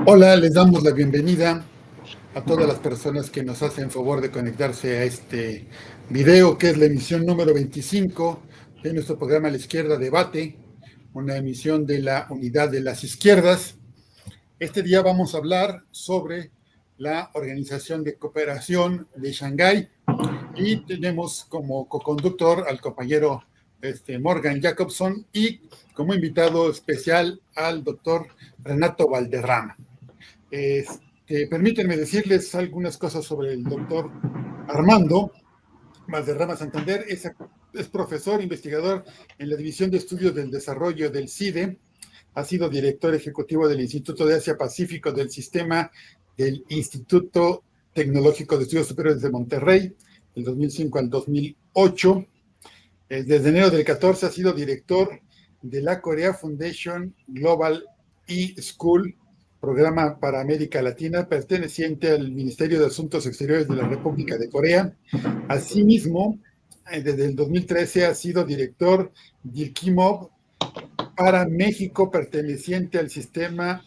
Hola, les damos la bienvenida a todas las personas que nos hacen favor de conectarse a este video, que es la emisión número 25 de nuestro programa La Izquierda Debate, una emisión de la Unidad de las Izquierdas. Este día vamos a hablar sobre la Organización de Cooperación de Shanghái y tenemos como coconductor al compañero Morgan Jacobson y como invitado especial al doctor Renato Valderrama. Permítanme decirles algunas cosas sobre el doctor Armando Valderrama Santander. Es profesor investigador en la División de Estudios del Desarrollo del CIDE. Ha sido director ejecutivo del Instituto de Asia Pacífico del Sistema del Instituto Tecnológico de Estudios Superiores de Monterrey, del 2005 al 2008. Desde enero del 14 ha sido director de la Korea Foundation Global E-School, programa para América Latina, perteneciente al Ministerio de Asuntos Exteriores de la República de Corea. Asimismo, desde el 2013 ha sido director del KIMOB para México, perteneciente al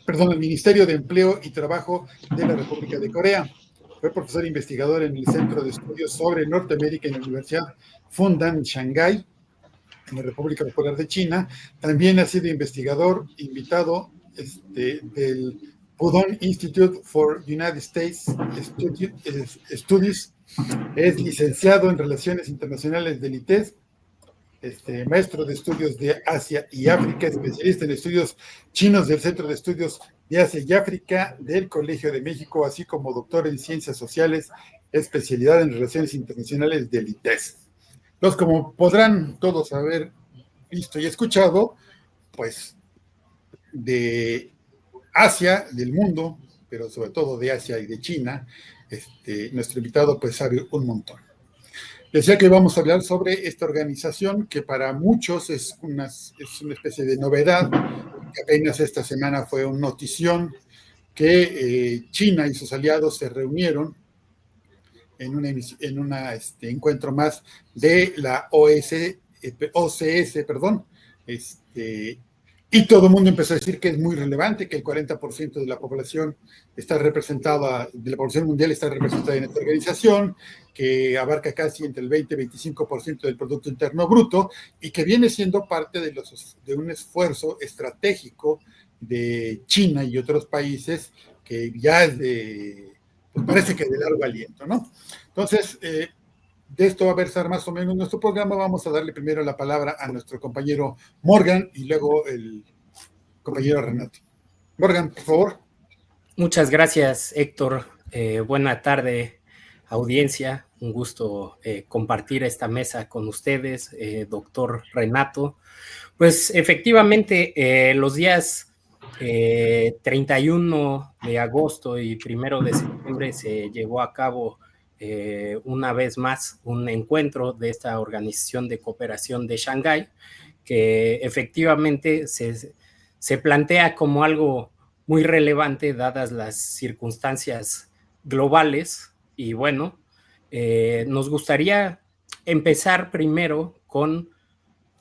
al Ministerio de Empleo y Trabajo de la República de Corea. Fue profesor investigador en el Centro de Estudios sobre Norteamérica en la Universidad Fundan Shanghái, en la República Popular de China. También ha sido investigador invitado del Pudong Institute for United States Studies. Es licenciado en Relaciones Internacionales del ITES, maestro de estudios de Asia y África, especialista en estudios chinos del Centro de Estudios de Asia y África del Colegio de México, así como doctor en Ciencias Sociales, especialidad en Relaciones Internacionales del ITES. Entonces, como podrán todos haber visto y escuchado, pues de Asia, del mundo, pero sobre todo de Asia y de China, nuestro invitado pues sabe un montón. Decía que vamos a hablar sobre esta organización que para muchos es una especie de novedad, que apenas esta semana fue una notición que China y sus aliados se reunieron en un encuentro más de la OCS, perdón, y todo el mundo empezó a decir que es muy relevante, que el 40% de la población está representada, de la población mundial está representada en esta organización, que abarca casi entre el 20 y 25% del Producto Interno Bruto, y que viene siendo parte de un esfuerzo estratégico de China y otros países que ya es pues parece que de largo aliento, ¿no? Entonces, de esto va a versar más o menos nuestro programa. Vamos a darle primero la palabra a nuestro compañero Morgan y luego el compañero Renato. Morgan, por favor. Muchas gracias, Héctor. Buena tarde, audiencia. Un gusto compartir esta mesa con ustedes, doctor Renato. Pues efectivamente, los días 31 de agosto y 1 de septiembre se llevó a cabo una vez más un encuentro de esta Organización de Cooperación de Shanghái, que efectivamente se plantea como algo muy relevante dadas las circunstancias globales. Y bueno, nos gustaría empezar primero con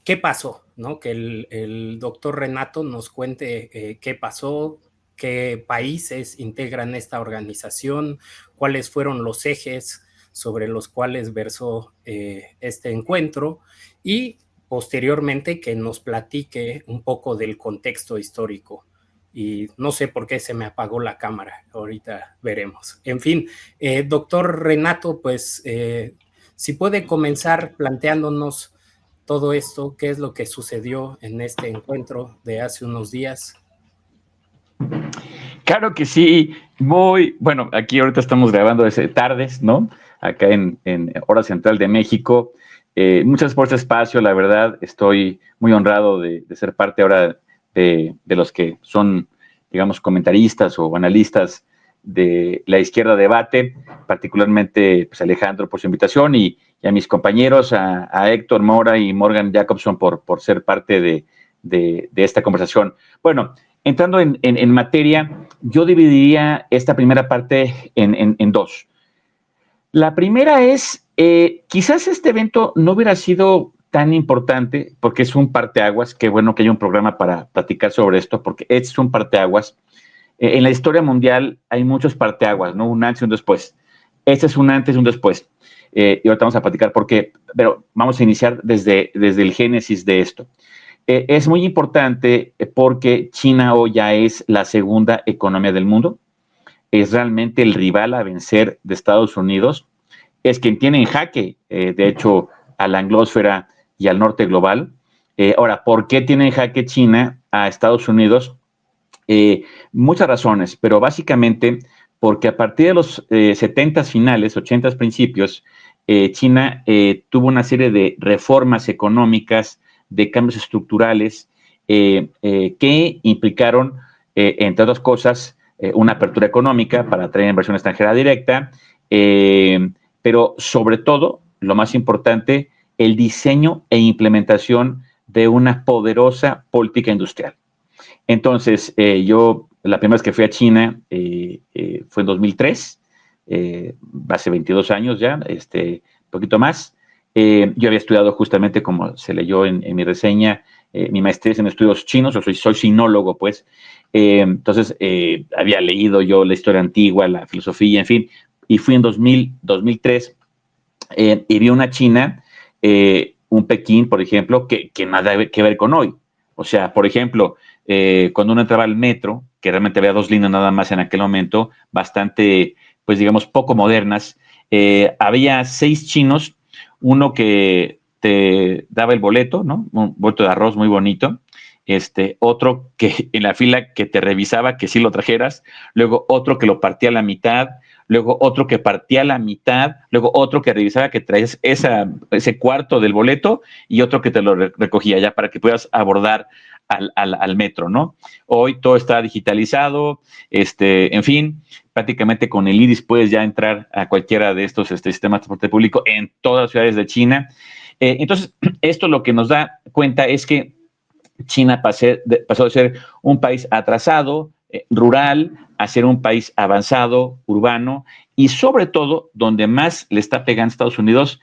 qué pasó, ¿no? Que el doctor Renato nos cuente qué pasó, qué países integran esta organización, cuáles fueron los ejes sobre los cuales versó este encuentro y posteriormente que nos platique un poco del contexto histórico. Y no sé por qué se me apagó la cámara, ahorita veremos. En fin, doctor Renato, pues si puede comenzar planteándonos todo esto, qué es lo que sucedió en este encuentro de hace unos días. Claro que sí, bueno, aquí ahorita estamos grabando desde tardes, ¿no? Acá en hora central de México. Muchas gracias por este espacio, la verdad, estoy muy honrado de ser parte ahora de los que son, digamos, comentaristas o analistas de La Izquierda Debate, particularmente pues, Alejandro por su invitación y a mis compañeros, a Héctor Mora y Morgan Jacobson por ser parte de esta conversación. Bueno, entrando en materia, yo dividiría esta primera parte en dos. La primera es, quizás este evento no hubiera sido tan importante porque es un parteaguas, qué bueno que haya un programa para platicar sobre esto, porque es un parteaguas. En la historia mundial hay muchos parteaguas, ¿no? Un antes y un después. Este es un antes y un después. Y ahorita vamos a platicar por qué, pero vamos a iniciar desde el génesis de esto. Es muy importante porque China hoy ya es la segunda economía del mundo, es realmente el rival a vencer de Estados Unidos, es quien tiene en jaque, de hecho, a la anglósfera y al norte global. Ahora, ¿por qué tiene en jaque China a Estados Unidos? Muchas razones, pero básicamente porque a partir de los 70s finales, 80s principios, China tuvo una serie de reformas económicas, de cambios estructurales que implicaron, entre otras cosas, una apertura económica para atraer inversión extranjera directa, pero sobre todo, lo más importante, el diseño e implementación de una poderosa política industrial. Entonces, yo la primera vez que fui a China fue en 2003, hace 22 años ya, poquito más. Yo había estudiado justamente, como se leyó en mi reseña, mi maestría es en estudios chinos, soy sinólogo, pues. Entonces, había leído yo la historia antigua, la filosofía, en fin, y fui en 2003 y vi una China, un Pekín, por ejemplo, que nada que ver con hoy. O sea, por ejemplo, cuando uno entraba al metro, que realmente había 2 líneas nada más en aquel momento, bastante, pues digamos, poco modernas, había 6 chinos, uno que te daba el boleto, ¿no? Un boleto de arroz muy bonito, otro que en la fila que te revisaba que sí lo trajeras, luego otro que lo partía a la mitad, luego otro que partía a la mitad, luego otro que revisaba que traías ese cuarto del boleto y otro que te lo recogía ya para que puedas abordar al metro, ¿no? Hoy todo está digitalizado, en fin, prácticamente con el iris puedes ya entrar a cualquiera de estos sistemas de transporte público en todas las ciudades de China. Entonces, esto lo que nos da cuenta es que China pasó de ser un país atrasado, rural, a ser un país avanzado, urbano, y sobre todo, donde más le está pegando a Estados Unidos,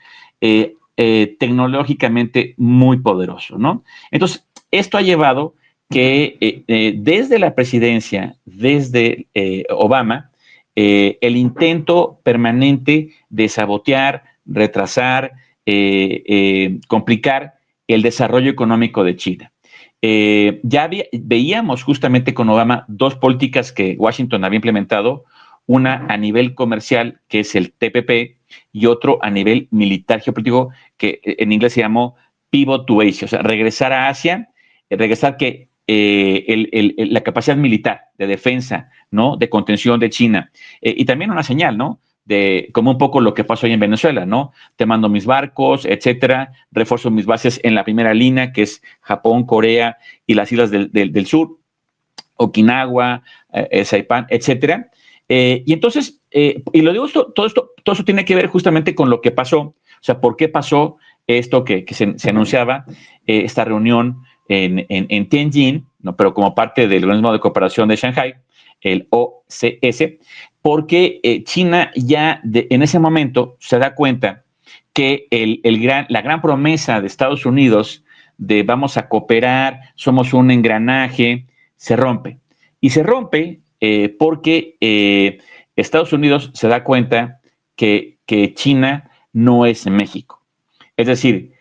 tecnológicamente muy poderoso, ¿no? Entonces, esto ha llevado que desde la presidencia, desde Obama, el intento permanente de sabotear, retrasar, complicar el desarrollo económico de China. Veíamos justamente con Obama 2 políticas que Washington había implementado, una a nivel comercial, que es el TPP, y otro a nivel militar geopolítico, que en inglés se llamó Pivot to Asia, o sea, regresar a Asia, regresar que la capacidad militar de defensa, ¿no? De contención de China, y también una señal, ¿no? De como un poco lo que pasó ahí en Venezuela, ¿no? Te mando mis barcos, etcétera, refuerzo mis bases en la primera línea, que es Japón, Corea y las islas del sur, Okinawa, Saipan, etcétera. Y entonces, y lo digo, todo eso tiene que ver justamente con lo que pasó, o sea, por qué pasó esto que se anunciaba, esta reunión en Tianjin, ¿no? Pero como parte del Organismo de Cooperación de Shanghái, el OCS, porque China ya en ese momento se da cuenta que la gran promesa de Estados Unidos de vamos a cooperar, somos un engranaje, se rompe. Y se rompe porque Estados Unidos se da cuenta que China no es México. Es decir,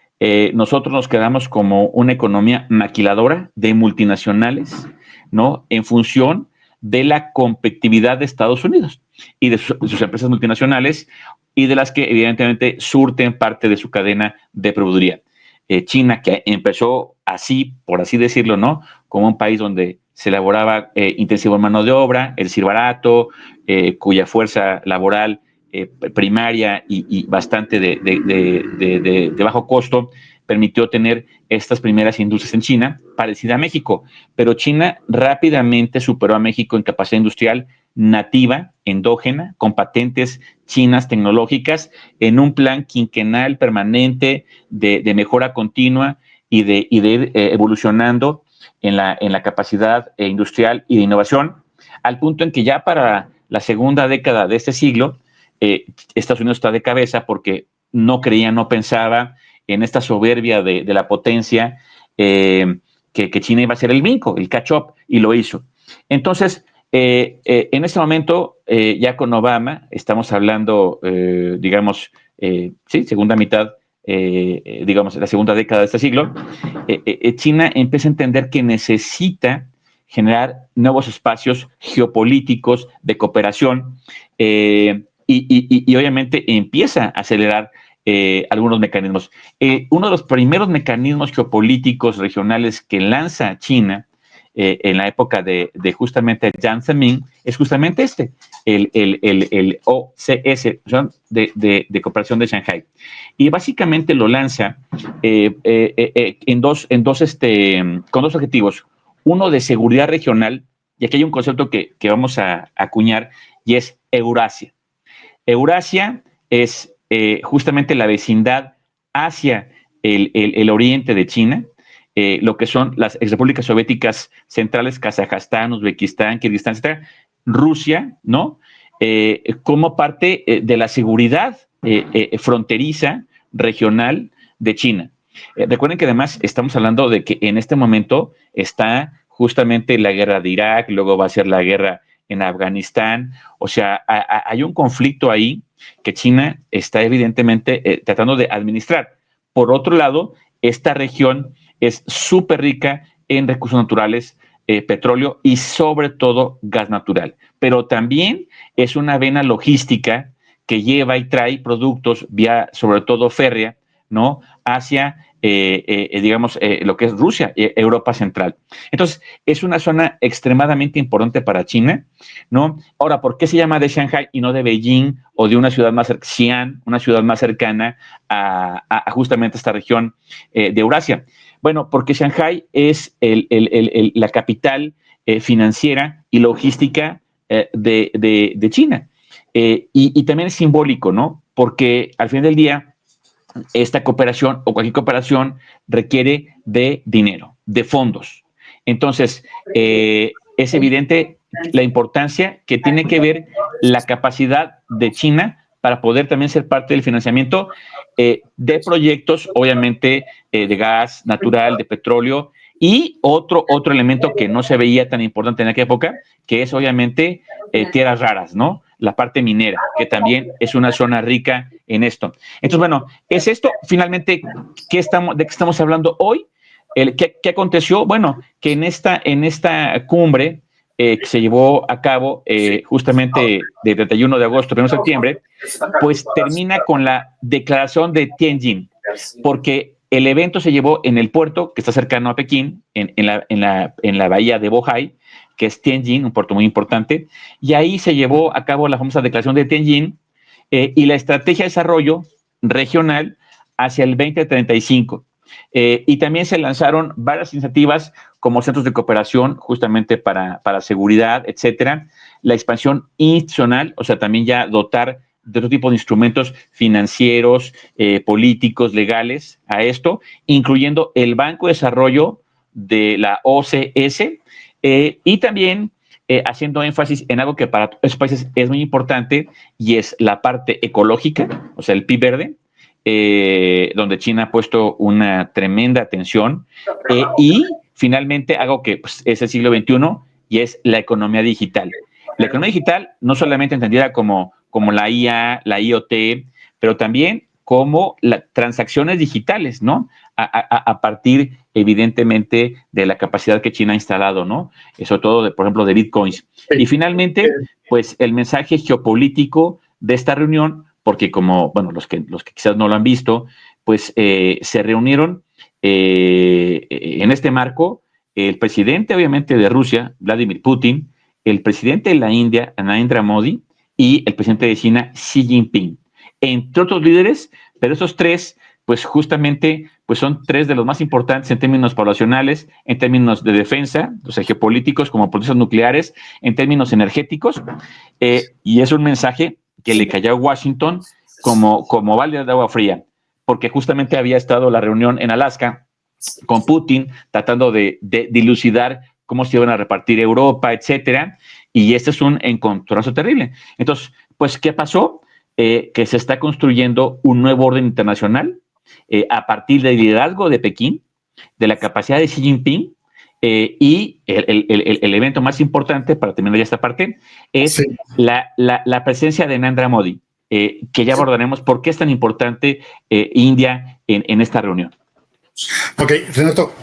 nosotros nos quedamos como una economía maquiladora de multinacionales, ¿no? En función de la competitividad de Estados Unidos y de sus empresas multinacionales y de las que evidentemente surten parte de su cadena de proveeduría. China, que empezó así, por así decirlo, ¿no? Como un país donde se elaboraba intensivo en mano de obra, es decir, barato, cuya fuerza laboral primaria y bastante de bajo costo permitió tener estas primeras industrias en China, parecida a México, pero China rápidamente superó a México en capacidad industrial nativa, endógena, con patentes chinas tecnológicas, en un plan quinquenal permanente de mejora continua y de ir evolucionando en la capacidad industrial y de innovación, al punto en que ya para la segunda década de este siglo, Estados Unidos está de cabeza porque no creía, no pensaba en esta soberbia de la potencia, que China iba a ser el brinco, el catch-up, y lo hizo. Entonces, En este momento, ya con Obama, estamos hablando, digamos, sí, segunda mitad, digamos, la segunda década de este siglo, China empieza a entender que necesita generar nuevos espacios geopolíticos de cooperación y obviamente empieza a acelerar algunos mecanismos. Uno de los primeros mecanismos geopolíticos regionales que lanza China en la época de justamente Jiang Zemin es justamente el OCS, de Cooperación de Shanghái. Y básicamente lo lanza con dos objetivos. Uno de seguridad regional, y aquí hay un concepto que vamos a acuñar, y es Eurasia. Eurasia es justamente la vecindad hacia el oriente de China, lo que son las repúblicas soviéticas centrales, Kazajstán, Uzbekistán, Kirguistán, etc., Rusia, ¿no? Como parte de la seguridad fronteriza regional de China. Recuerden que además estamos hablando de que en este momento está justamente la guerra de Irak, luego va a ser la guerra en Afganistán, o sea, hay un conflicto ahí que China está evidentemente tratando de administrar. Por otro lado, esta región es súper rica en recursos naturales, petróleo y sobre todo gas natural, pero también es una vena logística que lleva y trae productos vía, sobre todo férrea, ¿no? Hacia, digamos, lo que es Rusia, Europa Central. Entonces, es una zona extremadamente importante para China, ¿no? Ahora, ¿por qué se llama de Shanghái y no de Beijing o de una ciudad más, Xi'an, una ciudad más cercana a justamente esta región de Eurasia? Bueno, porque Shanghái es la capital financiera y logística de China. Y también es simbólico, ¿no? Porque al fin del día, esta cooperación o cualquier cooperación requiere de dinero, de fondos. Entonces, es evidente la importancia que tiene que ver la capacidad de China para poder también ser parte del financiamiento de proyectos, obviamente, de gas natural, de petróleo, y otro elemento que no se veía tan importante en aquella época, que es obviamente tierras raras, ¿no? La parte minera, que también es una zona rica en esto. Entonces, bueno, es esto, finalmente, ¿de qué estamos hablando hoy? ¿Qué aconteció? Bueno, que en esta cumbre que se llevó a cabo justamente de 31 de agosto a 1 de septiembre, pues termina con la declaración de Tianjin, porque el evento se llevó en el puerto que está cercano a Pekín, en la bahía de Bohai, que es Tianjin, un puerto muy importante, y ahí se llevó a cabo la famosa declaración de Tianjin y la estrategia de desarrollo regional hacia el 2035. Y también se lanzaron varias iniciativas como centros de cooperación justamente para seguridad, etcétera, la expansión institucional, o sea, también ya dotar de otro tipo de instrumentos financieros, políticos, legales a esto, incluyendo el Banco de Desarrollo de la OCS y también haciendo énfasis en algo que para estos países es muy importante y es la parte ecológica, o sea, el PIB verde, donde China ha puesto una tremenda atención y finalmente algo que pues, es el siglo XXI y es la economía digital. La economía digital no solamente entendida como la IA, la IoT, pero también como las transacciones digitales, ¿no? A partir, evidentemente, de la capacidad que China ha instalado, ¿no? Sobre todo, por ejemplo, de bitcoins. Y finalmente, pues el mensaje geopolítico de esta reunión, porque como, bueno, los que quizás no lo han visto, pues se reunieron en este marco el presidente, obviamente, de Rusia, Vladimir Putin, el presidente de la India, Narendra Modi, y el presidente de China, Xi Jinping, entre otros líderes, pero esos tres, pues justamente, pues son tres de los más importantes en términos poblacionales, en términos de defensa, o sea, geopolíticos como procesos nucleares, en términos energéticos, y es un mensaje que le cayó a Washington como balde de agua fría, porque justamente había estado la reunión en Alaska con Putin, tratando de dilucidar cómo se iban a repartir Europa, etcétera, y este es un encontronazo terrible. Entonces, pues, ¿qué pasó? Que se está construyendo un nuevo orden internacional a partir del liderazgo de Pekín, de la capacidad de Xi Jinping Y el evento más importante, para terminar ya esta parte, es Sí. la presencia de Narendra Modi, que ya abordaremos por qué es tan importante India en esta reunión. Ok, Renato,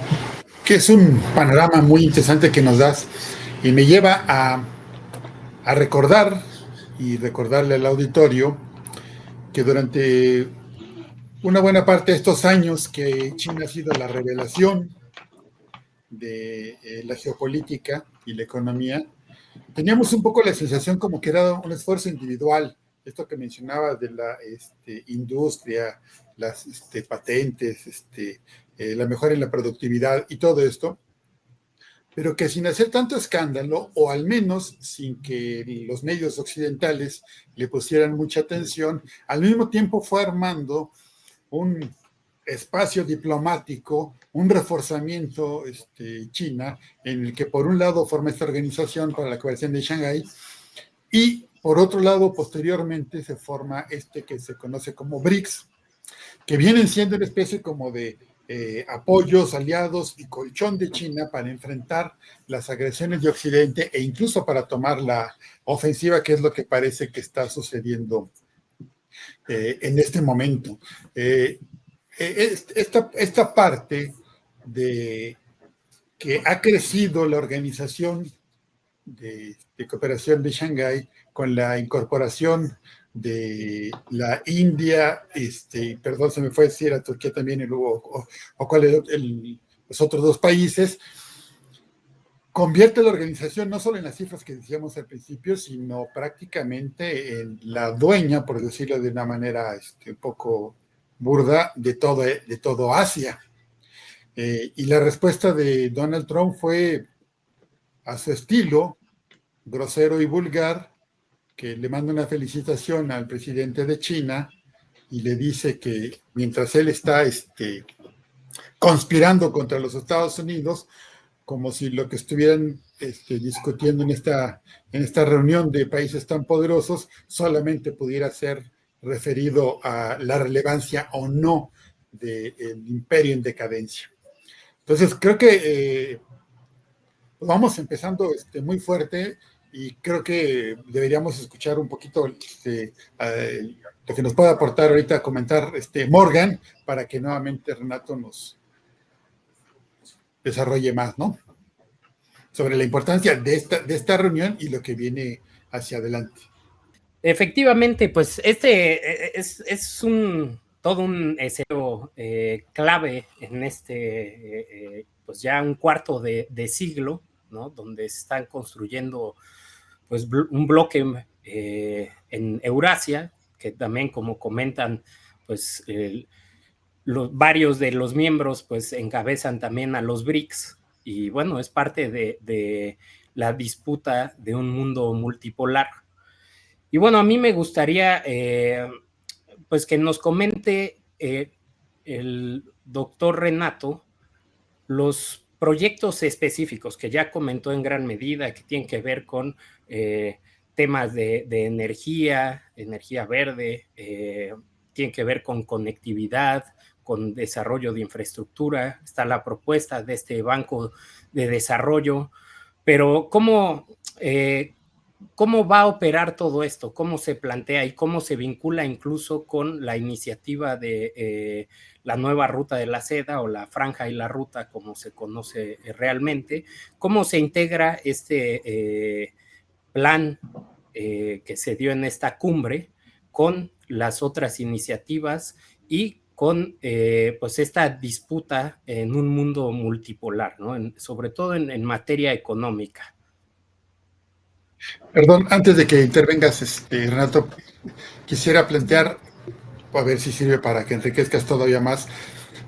que es un panorama muy interesante que nos das y me lleva a recordar y recordarle al auditorio que durante una buena parte de estos años que China ha sido la revelación de la geopolítica y la economía, teníamos un poco la sensación como que era un esfuerzo individual, esto que mencionabas de la industria, las patentes, la mejora en la productividad y todo esto, pero que sin hacer tanto escándalo, o al menos sin que los medios occidentales le pusieran mucha atención, al mismo tiempo fue armando un espacio diplomático, un reforzamiento China, en el que por un lado forma esta organización para la cooperación de Shanghái y por otro lado posteriormente se forma que se conoce como BRICS, que vienen siendo una especie como de apoyos, aliados y colchón de China para enfrentar las agresiones de Occidente e incluso para tomar la ofensiva, que es lo que parece que está sucediendo en este momento. Esta parte de que ha crecido la organización de cooperación de Shanghái con la incorporación de la India, perdón, se me fue si era Turquía también, o cuál es los otros dos países, convierte la organización no solo en las cifras que decíamos al principio, sino prácticamente en la dueña, por decirlo de una manera un poco burda, de todo Asia. Y la respuesta de Donald Trump fue a su estilo, grosero y vulgar, que le manda una felicitación al presidente de China y le dice que mientras él está conspirando contra los Estados Unidos, como si lo que estuvieran discutiendo en esta reunión de países tan poderosos solamente pudiera ser referido a la relevancia o no del imperio en decadencia. Entonces, creo que vamos empezando muy fuerte y creo que deberíamos escuchar un poquito lo que nos puede aportar ahorita, comentar Morgan, para que nuevamente Renato nos desarrolle más, ¿no? Sobre la importancia de esta reunión y lo que viene hacia adelante. Efectivamente, pues es todo un escenario clave en pues ya un cuarto de siglo, ¿no? Donde se están construyendo pues un bloque en Eurasia, que también, como comentan, pues varios de los miembros pues encabezan también a los BRICS, y bueno, es parte de la disputa de un mundo multipolar. Y bueno, a mí me gustaría pues que nos comente el doctor Renato los proyectos específicos que ya comentó en gran medida, que tienen que ver con temas de energía verde, tienen que ver con conectividad, con desarrollo de infraestructura. Está la propuesta de este banco de desarrollo, pero ¿cómo va a operar todo esto? ¿Cómo se plantea y cómo se vincula incluso con la iniciativa de la nueva ruta de la seda, o la franja y la ruta, como se conoce realmente? ¿Cómo se integra este plan que se dio en esta cumbre con las otras iniciativas y con pues esta disputa en un mundo multipolar, ¿no? Sobre todo en materia económica? Perdón, antes de que intervengas, Renato, quisiera plantear, a ver si sirve para que enriquezcas todavía más,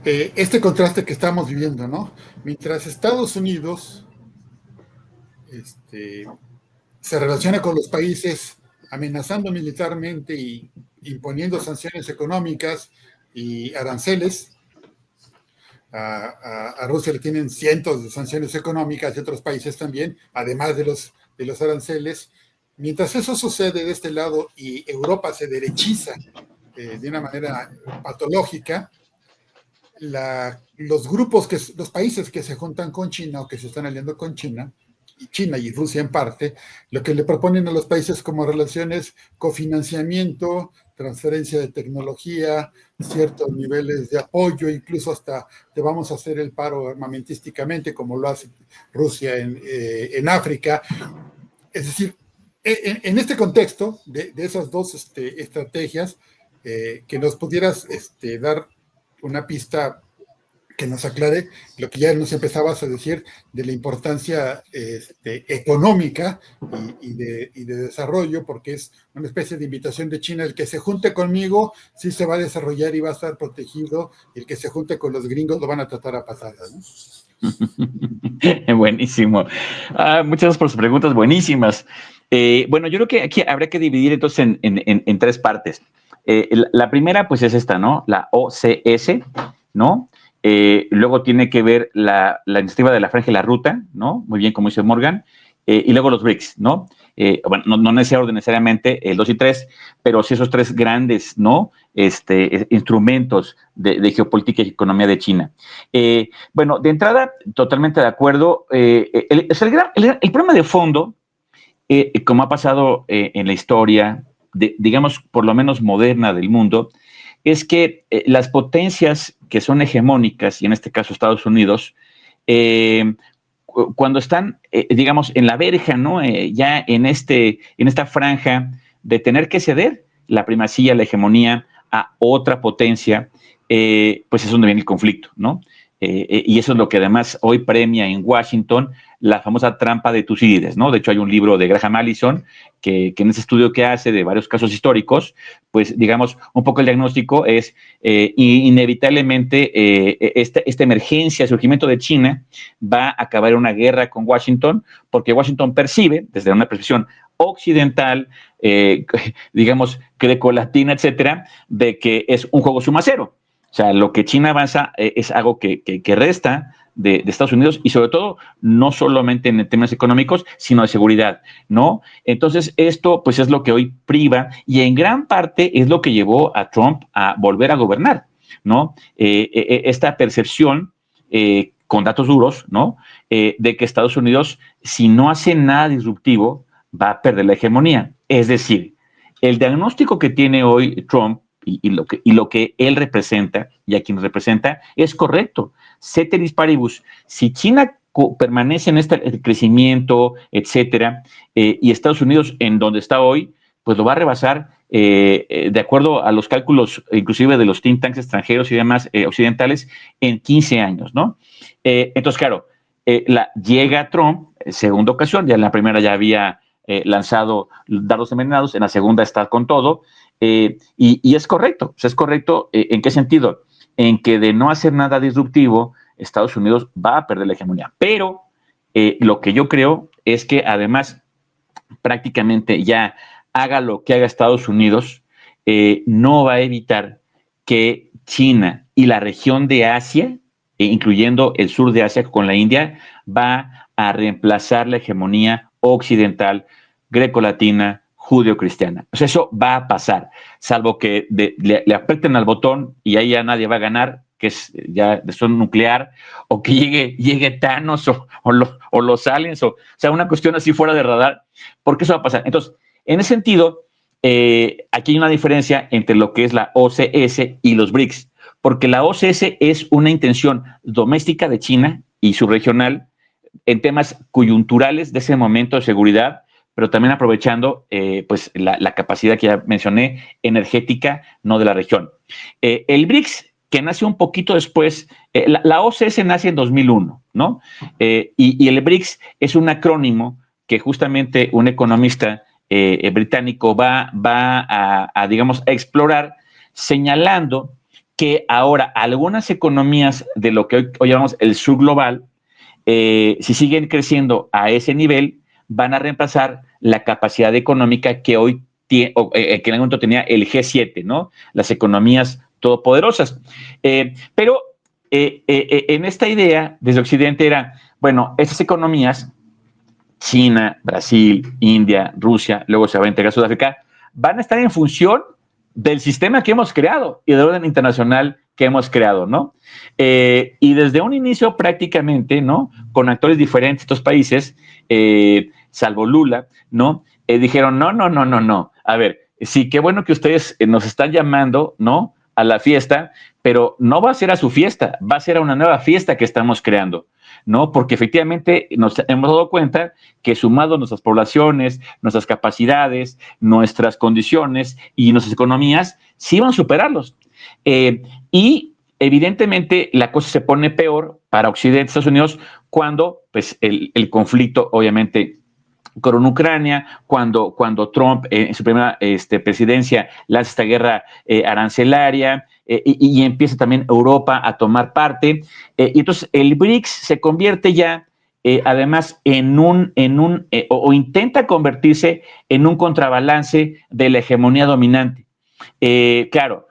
este contraste que estamos viviendo, ¿no? Mientras Estados Unidos se relaciona con los países amenazando militarmente y imponiendo sanciones económicas y aranceles, a Rusia le tienen cientos de sanciones económicas y otros países también, además de los aranceles. Mientras eso sucede de este lado y Europa se derechiza de una manera patológica, los grupos, los países que se juntan con China o que se están aliando con China y Rusia en parte, lo que le proponen a los países como relaciones cofinanciamiento, transferencia de tecnología, ciertos niveles de apoyo, incluso hasta te vamos a hacer el paro armamentísticamente, como lo hace Rusia en África. Es decir, en este contexto de esas dos estrategias, que nos pudieras dar una pista que nos aclare lo que ya nos empezabas a decir de la importancia económica y de desarrollo, porque es una especie de invitación de China: el que se junte conmigo sí se va a desarrollar y va a estar protegido, y el que se junte con los gringos lo van a tratar a patadas, ¿no? Buenísimo. Muchas gracias por sus preguntas, buenísimas. Bueno, yo creo que aquí habría que dividir entonces en tres partes. La primera, pues, es esta, ¿no? La OCS, ¿no? Luego tiene que ver la iniciativa de la Franja y la Ruta, ¿no? Muy bien, como dice Morgan. Y luego los BRICS, ¿no? Bueno, no necesariamente el 2 y 3, pero sí esos tres grandes, ¿no? Instrumentos de geopolítica y economía de China. Bueno, de entrada, totalmente de acuerdo. El problema de fondo, como ha pasado en la historia, digamos, por lo menos moderna del mundo, es que las potencias que son hegemónicas, y en este caso Estados Unidos, cuando están, digamos, en la verja, ¿no? Ya en esta franja de tener que ceder la primacía, la hegemonía a otra potencia, pues es donde viene el conflicto, ¿no? Y eso es lo que además hoy premia en Washington la famosa trampa de Tucídides, ¿no? De hecho, hay un libro de Graham Allison que en ese estudio que hace de varios casos históricos, pues, digamos, un poco el diagnóstico es inevitablemente esta emergencia, surgimiento de China va a acabar en una guerra con Washington, porque Washington percibe, desde una percepción occidental, digamos, grecolatina, etcétera, de que es un juego suma cero. O sea, lo que China avanza es algo que resta de Estados Unidos, y sobre todo no solamente en temas económicos, sino de seguridad, ¿no? Entonces esto pues es lo que hoy priva, y en gran parte es lo que llevó a Trump a volver a gobernar, ¿no? Esta percepción con datos duros, ¿no? De que Estados Unidos, si no hace nada disruptivo, va a perder la hegemonía. Es decir, el diagnóstico que tiene hoy Trump y lo que él representa y a quien representa es correcto. Ceteris paribus, si China permanece en este crecimiento, etcétera, y Estados Unidos en donde está hoy, pues lo va a rebasar de acuerdo a los cálculos inclusive de los think tanks extranjeros y demás occidentales en 15 años, ¿no? Entonces, claro, llega Trump, segunda ocasión, ya en la primera ya había lanzado dardos envenenados, en la segunda está con todo, y es correcto. O sea, es correcto. ¿En qué sentido? En que de no hacer nada disruptivo, Estados Unidos va a perder la hegemonía. Pero lo que yo creo es que además prácticamente ya haga lo que haga Estados Unidos, no va a evitar que China y la región de Asia, incluyendo el sur de Asia con la India, va a reemplazar la hegemonía occidental, grecolatina, judio-cristiana. O sea, eso va a pasar, salvo que le aprieten al botón y ahí ya nadie va a ganar, que es ya de son nuclear, o que llegue Thanos o los aliens, o sea, una cuestión así fuera de radar, porque eso va a pasar. Entonces, en ese sentido, aquí hay una diferencia entre lo que es la OCS y los BRICS, porque la OCS es una intención doméstica de China y subregional en temas coyunturales de ese momento de seguridad, pero también aprovechando pues la capacidad que ya mencioné, energética, no de la región. El BRICS, que nace un poquito después, la OCS nace en 2001, ¿no? Y el BRICS es un acrónimo que justamente un economista británico va a, digamos, a explorar, señalando que ahora algunas economías de lo que hoy llamamos el sur global, si siguen creciendo a ese nivel, van a reemplazar la capacidad económica que hoy tiene, que en algún momento tenía el G7, ¿no? Las economías todopoderosas. Pero en esta idea, desde Occidente era, bueno, esas economías, China, Brasil, India, Rusia, luego se va a integrar Sudáfrica, van a estar en función del sistema que hemos creado y del orden internacional que hemos creado, ¿no? Y desde un inicio prácticamente, ¿no? Con actores diferentes de estos países, salvo Lula, ¿no? Dijeron, no. A ver, sí, qué bueno que ustedes nos están llamando, ¿no? A la fiesta, pero no va a ser a su fiesta, va a ser a una nueva fiesta que estamos creando, ¿no? Porque efectivamente nos hemos dado cuenta que sumado nuestras poblaciones, nuestras capacidades, nuestras condiciones y nuestras economías, sí van a superarlos. Y evidentemente la cosa se pone peor para Occidente, Estados Unidos, cuando pues, el conflicto obviamente con Ucrania, cuando Trump en su primera presidencia lanza esta guerra arancelaria y empieza también Europa a tomar parte. Y entonces el BRICS se convierte ya además o intenta convertirse en un contrabalance de la hegemonía dominante. Claro,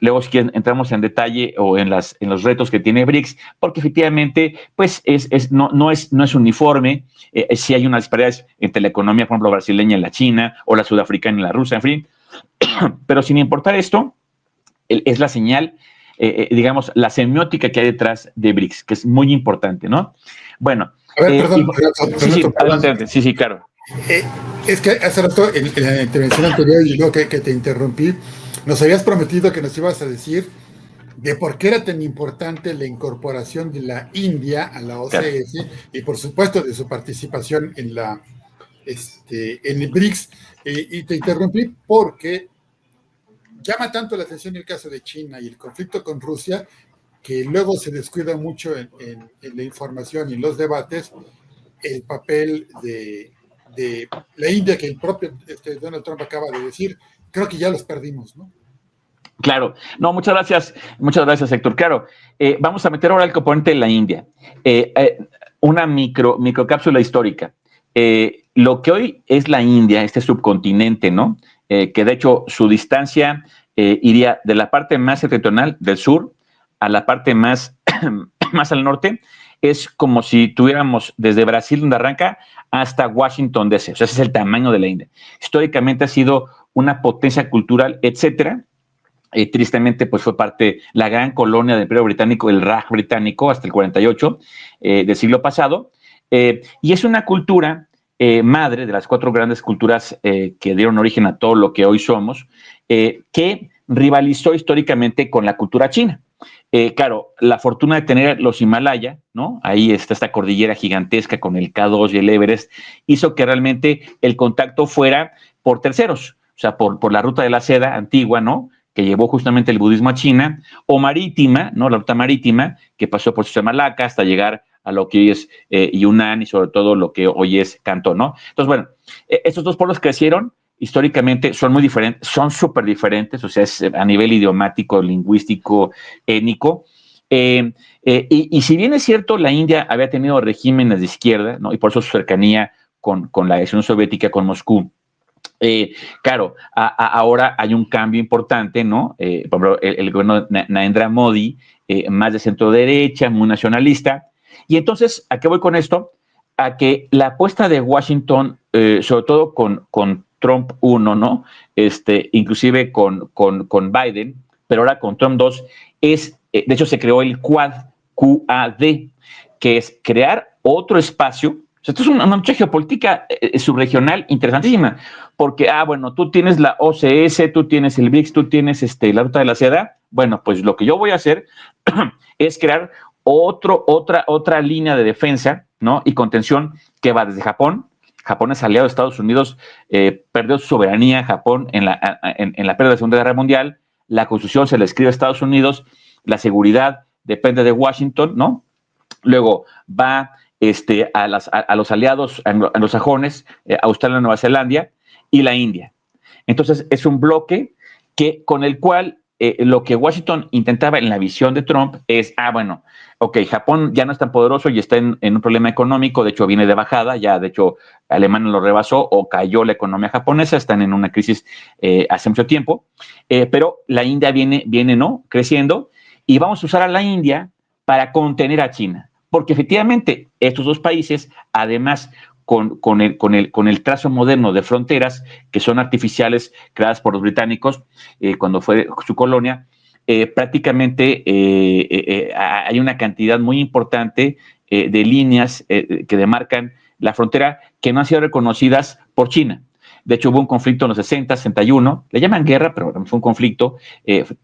luego si quieren entramos en detalle o en los retos que tiene BRICS, porque efectivamente pues no es uniforme, sí hay unas disparidades entre la economía, por ejemplo, brasileña y la china, o la sudafricana y la rusa, en fin, pero sin importar esto, es la señal, digamos, la semiótica que hay detrás de BRICS, que es muy importante, ¿no? Bueno. A ver, perdón. Sí, adelante, sí, claro. Es que hace rato en la intervención anterior y luego que te interrumpí, nos habías prometido que nos ibas a decir de por qué era tan importante la incorporación de la India a la OCS, claro, y por supuesto de su participación en el BRICS. Y te interrumpí porque llama tanto la atención el caso de China y el conflicto con Rusia que luego se descuida mucho en la información y en los debates el papel de la India, que el propio Donald Trump acaba de decir. Creo que ya los perdimos, ¿no? Claro, no, muchas gracias, Héctor. Claro, vamos a meter ahora el componente de la India, una microcápsula histórica. Lo que hoy es la India, este subcontinente, ¿no? Que de hecho su distancia iría de la parte más septentrional del sur a la parte más al norte. Es como si tuviéramos desde Brasil, donde arranca, hasta Washington, D.C. O sea, ese es el tamaño de la India. Históricamente ha sido una potencia cultural, etcétera. Tristemente, pues fue parte, la gran colonia del Imperio Británico, el Raj británico, hasta el 48 del siglo pasado. Y es una cultura madre de las 4 grandes culturas que dieron origen a todo lo que hoy somos, que rivalizó históricamente con la cultura china. Claro, la fortuna de tener los Himalaya, ¿no? Ahí está esta cordillera gigantesca con el K2 y el Everest, hizo que realmente el contacto fuera por terceros, o sea, por la ruta de la seda antigua, ¿no? Que llevó justamente el budismo a China, o marítima, ¿no? La ruta marítima, que pasó por Malaca hasta llegar a lo que hoy es Yunnan y sobre todo lo que hoy es Cantón, ¿no? Entonces, bueno, estos 2 pueblos crecieron, históricamente son muy diferentes, son súper diferentes, o sea, es a nivel idiomático, lingüístico, étnico. Y si bien es cierto, la India había tenido regímenes de izquierda, ¿no? Y por eso su cercanía con la Unión Soviética, con Moscú. Claro, ahora hay un cambio importante, ¿no? Por ejemplo, el gobierno de Narendra Modi, más de centro derecha, muy nacionalista. Y entonces, ¿a qué voy con esto? A que la apuesta de Washington, sobre todo con Trump 1, ¿no? Inclusive con Biden, pero ahora con Trump 2, de hecho se creó el Quad, QAD, que es crear otro espacio. O sea, esto es una lucha geopolítica subregional interesantísima, porque, bueno, tú tienes la OCS, tú tienes el BRICS, tú tienes la ruta de la seda. Bueno, pues lo que yo voy a hacer es crear otra línea de defensa, ¿no? Y contención que va desde Japón. Japón es aliado de Estados Unidos, perdió su soberanía Japón en la pérdida de la Segunda Guerra Mundial. La Constitución se le escribe a Estados Unidos, la seguridad depende de Washington, ¿no? Luego va a los aliados anglosajones, Australia, Nueva Zelanda y la India. Entonces, es un bloque con el cual lo que Washington intentaba en la visión de Trump es, bueno, ok, Japón ya no es tan poderoso y está en un problema económico, de hecho viene de bajada, ya de hecho Alemania lo rebasó o cayó la economía japonesa, están en una crisis hace mucho tiempo, pero la India viene, ¿no? Creciendo, y vamos a usar a la India para contener a China, porque efectivamente estos 2 países, además con el trazo moderno de fronteras, que son artificiales, creadas por los británicos cuando fue su colonia, prácticamente hay una cantidad muy importante de líneas que demarcan la frontera que no han sido reconocidas por China. De hecho, hubo un conflicto en los 60, 61, le llaman guerra, pero fue un conflicto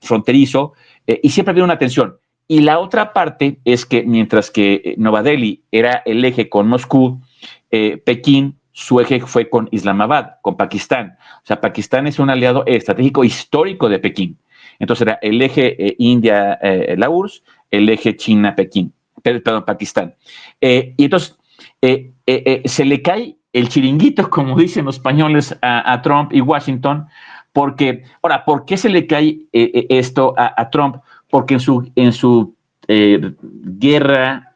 fronterizo, y siempre ha habido una tensión. Y la otra parte es que mientras que Nueva Delhi era el eje con Moscú, Pekín, su eje fue con Islamabad, con Pakistán. O sea, Pakistán es un aliado estratégico histórico de Pekín. Entonces era el eje India-la URSS, el eje China-Pekín, perdón, Pakistán. Y entonces se le cae el chiringuito, como dicen los españoles, a Trump y Washington, porque, ahora, ¿por qué se le cae esto a Trump? Porque en su guerra,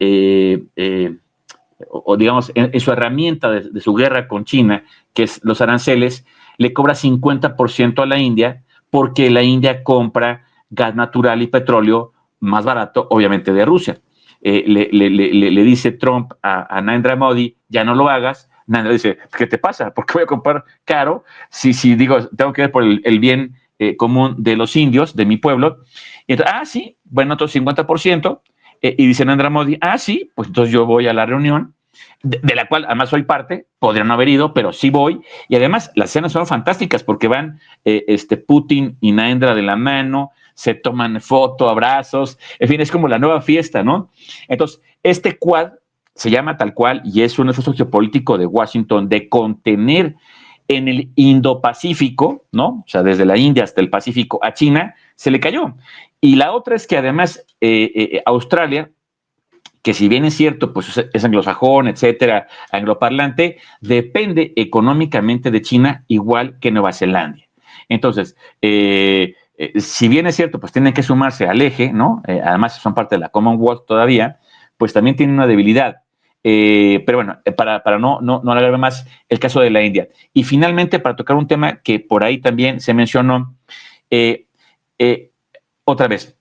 o digamos, en su herramienta de su guerra con China, que es los aranceles, le cobra 50% a la India, porque la India compra gas natural y petróleo más barato, obviamente, de Rusia. Le dice Trump a Narendra Modi, ya no lo hagas. Narendra dice, ¿qué te pasa? ¿Por qué voy a comprar caro? Si digo, tengo que ver por el bien común de los indios, de mi pueblo. Y entonces, sí, bueno, otro 50%. Y dice Narendra Modi, sí, pues entonces yo voy a la reunión, de la cual además soy parte, podría no haber ido, pero sí voy. Y además las escenas son fantásticas porque van Putin y Narendra de la mano, se toman foto, abrazos, en fin, es como la nueva fiesta, ¿no? Entonces, este Quad se llama tal cual y es un esfuerzo geopolítico de Washington de contener en el Indo-Pacífico, ¿no? O sea, desde la India hasta el Pacífico a China, se le cayó. Y la otra es que además Australia, que si bien es cierto, pues es anglosajón, etcétera, angloparlante, depende económicamente de China igual que Nueva Zelanda. Entonces, si bien es cierto, pues tienen que sumarse al eje, ¿no? Además son parte de la Commonwealth todavía, pues también tienen una debilidad. Pero bueno, para no alargar más el caso de la India. Y finalmente, para tocar un tema que por ahí también se mencionó, otra vez,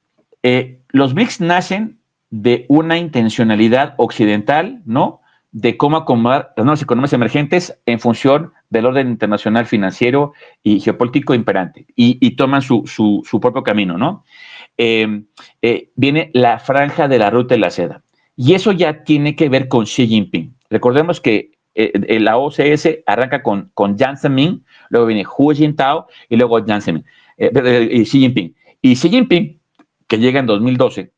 los BRICS nacen de una intencionalidad occidental, ¿no? De cómo acomodar las nuevas economías emergentes en función del orden internacional financiero y geopolítico imperante, y toman su propio camino, ¿no? Viene la franja de la ruta de la seda, y eso ya tiene que ver con Xi Jinping. Recordemos que la OCS arranca con Jiang Zemin, luego viene Hu Jintao y luego Jiang Zemin, Xi Jinping. Y Xi Jinping, que llega en 2012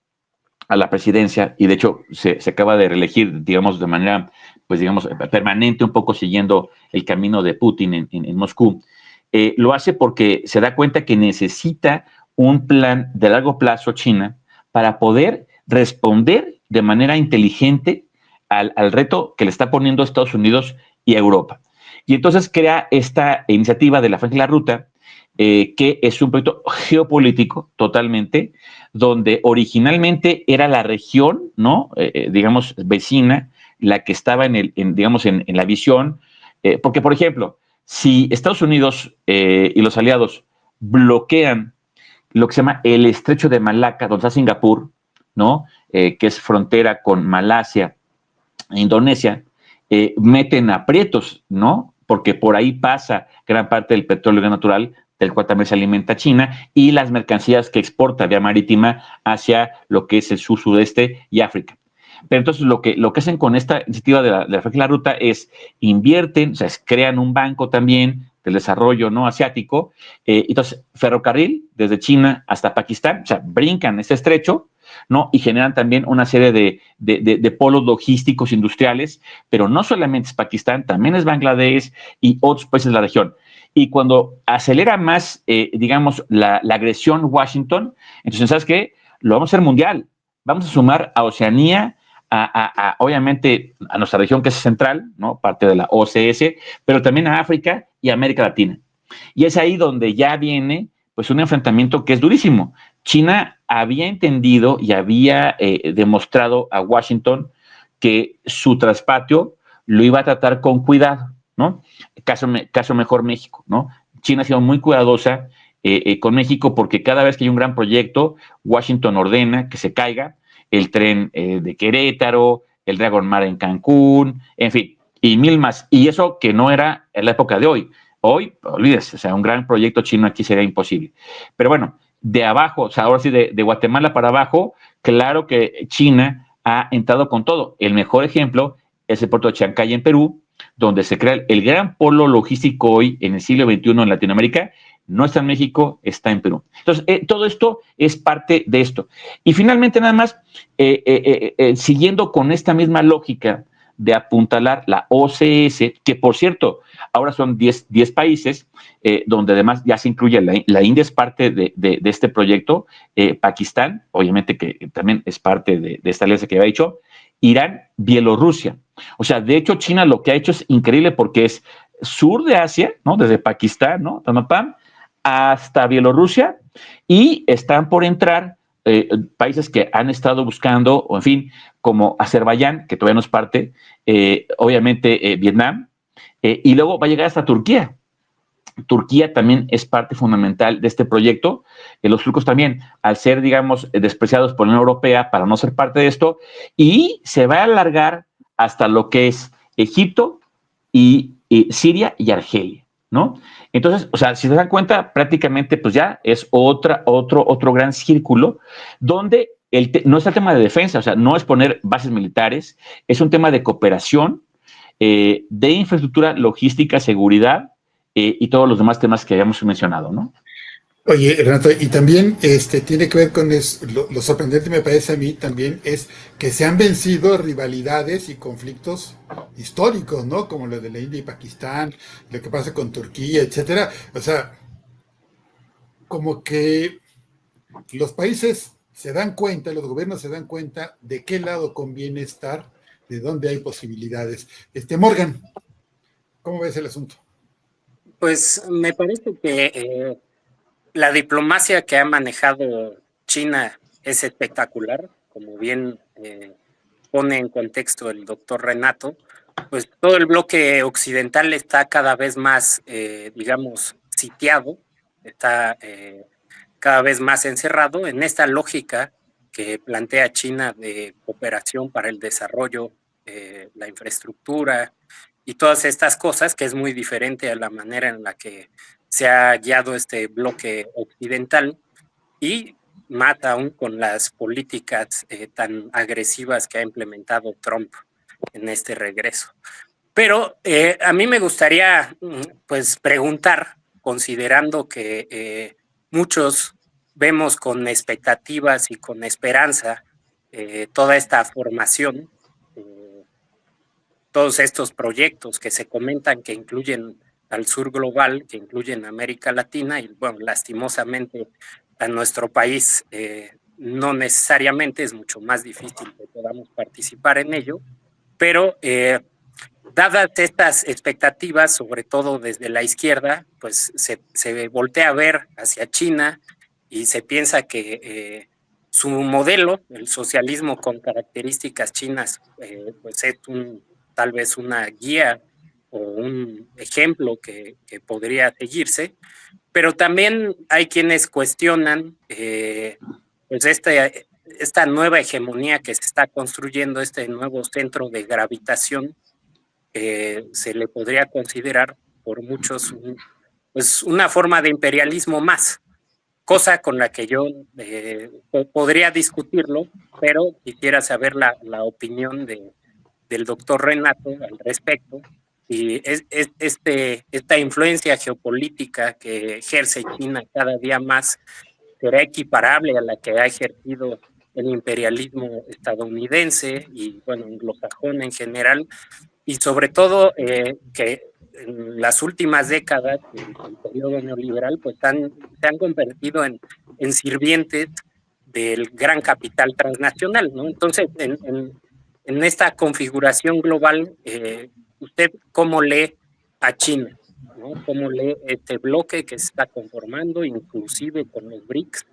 a la presidencia, y de hecho se acaba de reelegir, digamos, de manera, pues digamos, permanente, un poco siguiendo el camino de Putin en Moscú, lo hace porque se da cuenta que necesita un plan de largo plazo China para poder responder de manera inteligente al reto que le está poniendo Estados Unidos y Europa. Y entonces crea esta iniciativa de la Franja de la Ruta, que es un proyecto geopolítico totalmente, donde originalmente era la región, ¿no? Digamos, vecina, la que estaba digamos, en la visión, porque, por ejemplo, si Estados Unidos y los aliados bloquean lo que se llama el Estrecho de Malaca, donde está Singapur, ¿no? Que es frontera con Malasia e Indonesia, meten aprietos, ¿no? Porque por ahí pasa gran parte del petróleo natural, del cual también se alimenta China, y las mercancías que exporta vía marítima hacia lo que es el sur-sudeste y África. Pero entonces lo que hacen con esta iniciativa de la Franja de la Ruta es invierten, o sea, crean un banco también del desarrollo, ¿no?, asiático. Entonces, ferrocarril desde China hasta Pakistán, o sea, brincan ese estrecho, ¿no? Y generan también una serie de polos logísticos industriales, pero no solamente es Pakistán, también es Bangladesh y otros países de la región. Y cuando acelera más, digamos, la agresión Washington, entonces, ¿sabes qué? Lo vamos a hacer mundial. Vamos a sumar a Oceanía, obviamente, a nuestra región que es central, ¿no? Parte de la OCS, pero también a África y América Latina. Y es ahí donde ya viene, pues, un enfrentamiento que es durísimo. China había entendido y había demostrado a Washington que su traspatio lo iba a tratar con cuidado, ¿no? Caso mejor México, ¿no? China ha sido muy cuidadosa con México porque cada vez que hay un gran proyecto, Washington ordena que se caiga el tren de Querétaro, el Dragon Mar en Cancún, en fin, y mil más. Y eso que no era en la época de hoy. Hoy, olvídese, o sea, un gran proyecto chino aquí sería imposible. Pero bueno, de abajo, o sea, ahora sí, de Guatemala para abajo, claro que China ha entrado con todo. El mejor ejemplo es el puerto de Chancay en Perú, donde se crea el gran polo logístico hoy en el siglo XXI en Latinoamérica. No está en México, está en Perú. Entonces, todo esto es parte de esto. Y finalmente, nada más, siguiendo con esta misma lógica de apuntalar la OCS, que por cierto, ahora son 10 países, donde además ya se incluye la India es parte de este proyecto, Pakistán, obviamente que también es parte de esta alianza que había dicho, Irán, Bielorrusia. O sea, de hecho, China lo que ha hecho es increíble porque es sur de Asia, ¿no? Desde Pakistán, ¿no? Hasta Bielorrusia, y están por entrar países que han estado buscando, o en fin, como Azerbaiyán, que todavía no es parte, obviamente Vietnam, y luego va a llegar hasta Turquía. Turquía también es parte fundamental de este proyecto. Los turcos también, al ser, digamos, despreciados por la Unión Europea para no ser parte de esto, y se va a alargar hasta lo que es Egipto y Siria y Argelia, ¿no? Entonces, o sea, si se dan cuenta, prácticamente pues ya es otro gran círculo donde no es el tema de defensa, o sea, no es poner bases militares, es un tema de cooperación, de infraestructura, logística, seguridad, y todos los demás temas que habíamos mencionado, ¿no? Oye, Renato, y también tiene que ver con lo sorprendente me parece a mí también es que se han vencido rivalidades y conflictos históricos, ¿no? Como lo de la India y Pakistán, lo que pasa con Turquía, etcétera. O sea, como que los países se dan cuenta, los gobiernos se dan cuenta de qué lado conviene estar, de dónde hay posibilidades. Morgan, ¿cómo ves el asunto? Pues me parece que la diplomacia que ha manejado China es espectacular, como bien pone en contexto el doctor Renato. Pues todo el bloque occidental está cada vez más, digamos, sitiado, está cada vez más encerrado en esta lógica que plantea China de cooperación para el desarrollo, la infraestructura y todas estas cosas, que es muy diferente a la manera en la que se ha hallado este bloque occidental, y mata aún con las políticas tan agresivas que ha implementado Trump en este regreso. Pero a mí me gustaría pues preguntar, considerando que muchos vemos con expectativas y con esperanza toda esta formación, todos estos proyectos que se comentan que incluyen al sur global, que incluyen América Latina, y bueno, lastimosamente a nuestro país no necesariamente, es mucho más difícil que podamos participar en ello, pero dadas estas expectativas, sobre todo desde la izquierda, pues se voltea a ver hacia China y se piensa que su modelo, el socialismo con características chinas, pues es tal vez una guía o un ejemplo que podría seguirse, pero también hay quienes cuestionan pues esta nueva hegemonía que se está construyendo, este nuevo centro de gravitación, se le podría considerar por muchos pues una forma de imperialismo más, cosa con la que yo podría discutirlo, pero quisiera saber la opinión del doctor Renato al respecto. Y esta influencia geopolítica que ejerce China cada día más será equiparable a la que ha ejercido el imperialismo estadounidense y, bueno, anglosajón en general, y sobre todo que en las últimas décadas del periodo neoliberal pues se han convertido en sirvientes del gran capital transnacional, ¿no? Entonces, en esta configuración global, ¿usted cómo lee a China, ¿no? ¿Cómo lee este bloque que se está conformando, inclusive con los BRICS?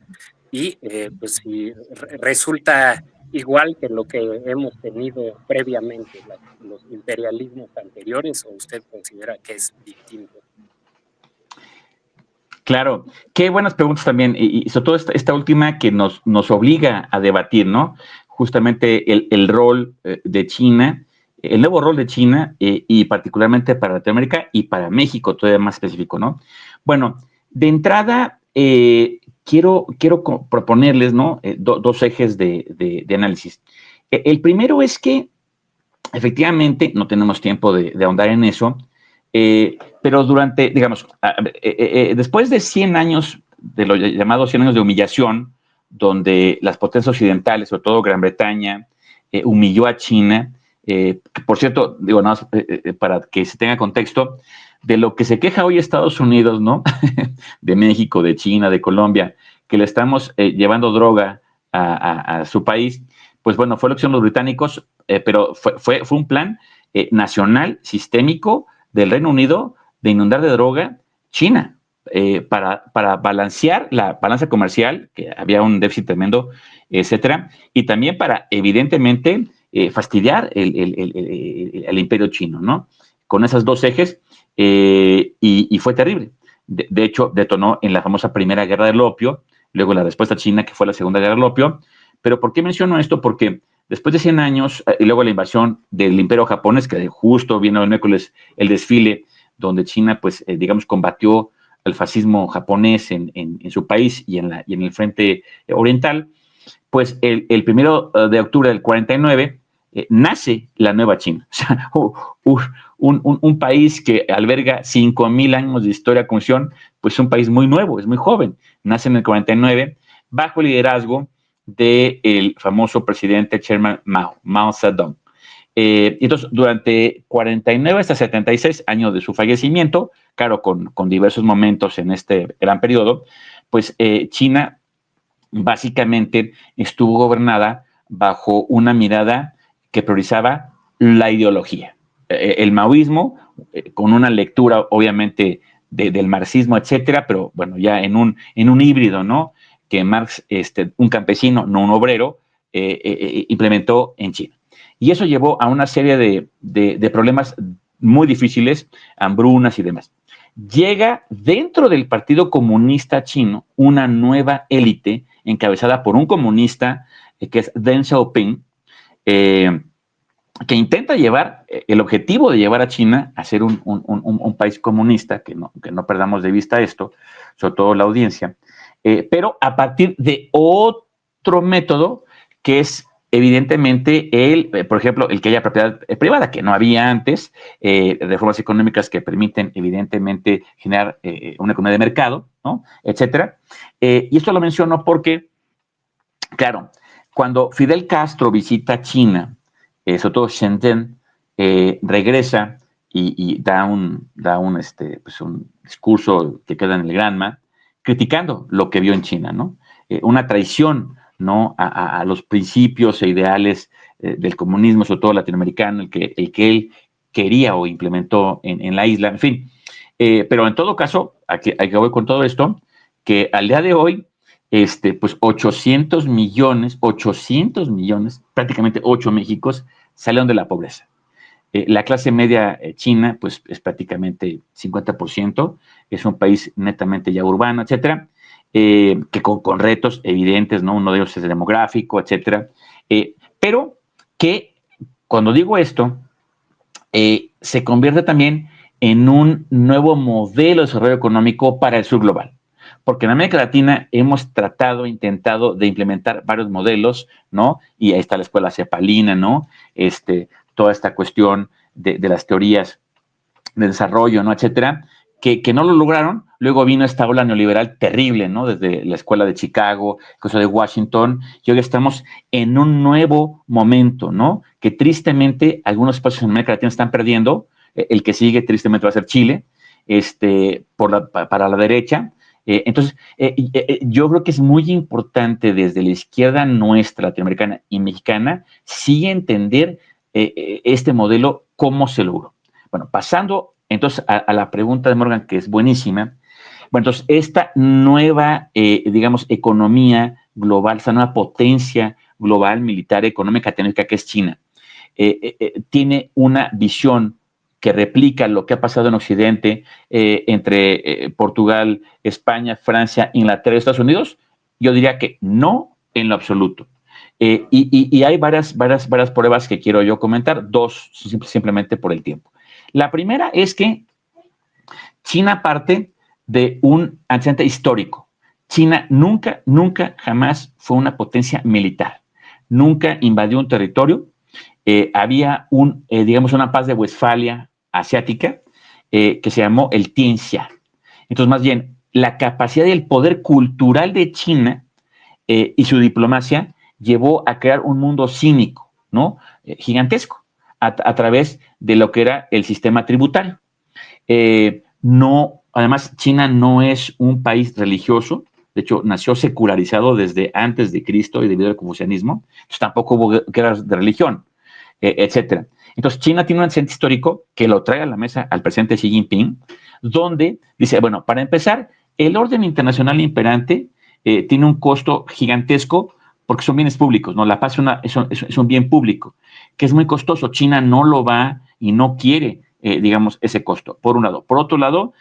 Y pues si resulta igual que lo que hemos tenido previamente, los imperialismos anteriores, o usted considera que es distinto? Claro, qué buenas preguntas también, y sobre todo esta última que nos obliga a debatir, ¿no? Justamente el rol de China, el nuevo rol de China, y particularmente para Latinoamérica y para México, todavía más específico, ¿no? Bueno, de entrada, quiero proponerles, ¿no? Dos ejes de análisis. El primero es que, efectivamente, no tenemos tiempo de ahondar en eso, pero durante, digamos, después de 100 años, de los llamados 100 años de humillación, donde las potencias occidentales, sobre todo Gran Bretaña, humilló a China, que, por cierto, digo, nada más, para que se tenga contexto, de lo que se queja hoy Estados Unidos, ¿no? De México, de China, de Colombia, que le estamos llevando droga a su país, pues bueno, fue lo que hicieron los británicos, pero fue un plan nacional, sistémico, del Reino Unido, de inundar de droga China, para balancear la balanza comercial, que había un déficit tremendo, etcétera, y también para, evidentemente, fastidiar el imperio chino, ¿no? Con esos dos ejes, y fue terrible. De hecho, detonó en la famosa Primera Guerra del Opio, luego la respuesta china, que fue la Segunda Guerra del Opio. Pero ¿por qué menciono esto? Porque después de 100 años, y luego la invasión del imperio japonés, que justo vino el miércoles el desfile, donde China, pues, digamos, combatió al fascismo japonés en su país y en el frente oriental, pues el 1 de octubre del 49 nace la nueva China. O sea, un país que alberga 5,000 años de historia, construcción, pues un país muy nuevo, es muy joven. Nace en el 49 bajo el liderazgo del famoso presidente Chairman Mao Zedong. Entonces, durante 49 hasta 76 años de su fallecimiento, claro, con diversos momentos en este gran periodo, pues China básicamente estuvo gobernada bajo una mirada que priorizaba la ideología. El maoísmo, con una lectura, obviamente, del marxismo, etcétera, pero bueno, ya en un híbrido, ¿no? Que Marx, un campesino, no un obrero, implementó en China. Y eso llevó a una serie de problemas muy difíciles, hambrunas y demás. Llega dentro del Partido Comunista Chino una nueva élite encabezada por un comunista que es Deng Xiaoping, que intenta llevar, el objetivo de llevar a China a ser un país comunista, que no perdamos de vista esto, sobre todo la audiencia, pero a partir de otro método que es evidentemente por ejemplo, el que haya propiedad privada, que no había antes, reformas económicas que permiten evidentemente generar una economía de mercado, ¿no? Etcétera. Y esto lo menciono porque, claro, cuando Fidel Castro visita China, sobre todo Shenzhen, regresa y da un discurso que queda en el Granma, criticando lo que vio en China, ¿no? Una traición, ¿no? A los principios e ideales del comunismo, sobre todo latinoamericano, el que él quería o implementó en la isla, en fin. Pero en todo caso, a que voy con todo esto, que al día de hoy, pues 800 millones, prácticamente 8 Méxicos, salieron de la pobreza. La clase media china, pues es prácticamente 50%, es un país netamente ya urbano, etcétera, que con retos evidentes, ¿no? Uno de ellos es el demográfico, etcétera, pero que cuando digo esto, se convierte también en un nuevo modelo de desarrollo económico para el sur global. Porque en América Latina hemos intentado de implementar varios modelos, ¿no? Y ahí está la escuela cepalina, ¿no? Toda esta cuestión de las teorías de desarrollo, ¿no? Etcétera, que no lo lograron. Luego vino esta ola neoliberal terrible, ¿no? Desde la escuela de Chicago, cosa de Washington, y hoy estamos en un nuevo momento, ¿no? Que tristemente algunos espacios en América Latina están perdiendo. El que sigue tristemente va a ser Chile, para la derecha. Entonces, yo creo que es muy importante desde la izquierda nuestra, latinoamericana y mexicana, sí entender este modelo, cómo se logró. Bueno, pasando entonces a la pregunta de Morgan, que es buenísima. Bueno, entonces, esta nueva, digamos, economía global, esta nueva potencia global, militar, económica, tecnológica que es China, tiene una visión que replica lo que ha pasado en Occidente entre Portugal, España, Francia, Inglaterra y Estados Unidos. Yo diría que no en lo absoluto. Y hay varias pruebas que quiero yo comentar, dos simplemente por el tiempo. La primera es que China parte de un antecedente histórico, China nunca, nunca, jamás fue una potencia militar. Nunca invadió un territorio. Había digamos, una paz de Westfalia asiática que se llamó el Tianxia. Entonces, más bien, la capacidad y el poder cultural de China y su diplomacia llevó a crear un mundo cínico, ¿no? Gigantesco, a través de lo que era el sistema tributario. No, además, China no es un país religioso. De hecho, nació secularizado desde antes de Cristo y debido al confucianismo. Entonces, tampoco hubo guerras de religión, etcétera. Entonces, China tiene un antecedente histórico que lo trae a la mesa al presidente Xi Jinping, donde dice, bueno, para empezar, el orden internacional imperante tiene un costo gigantesco porque son bienes públicos, ¿no? La paz es un bien público, que es muy costoso. China no lo va y no quiere, digamos, ese costo, por un lado. Por otro lado,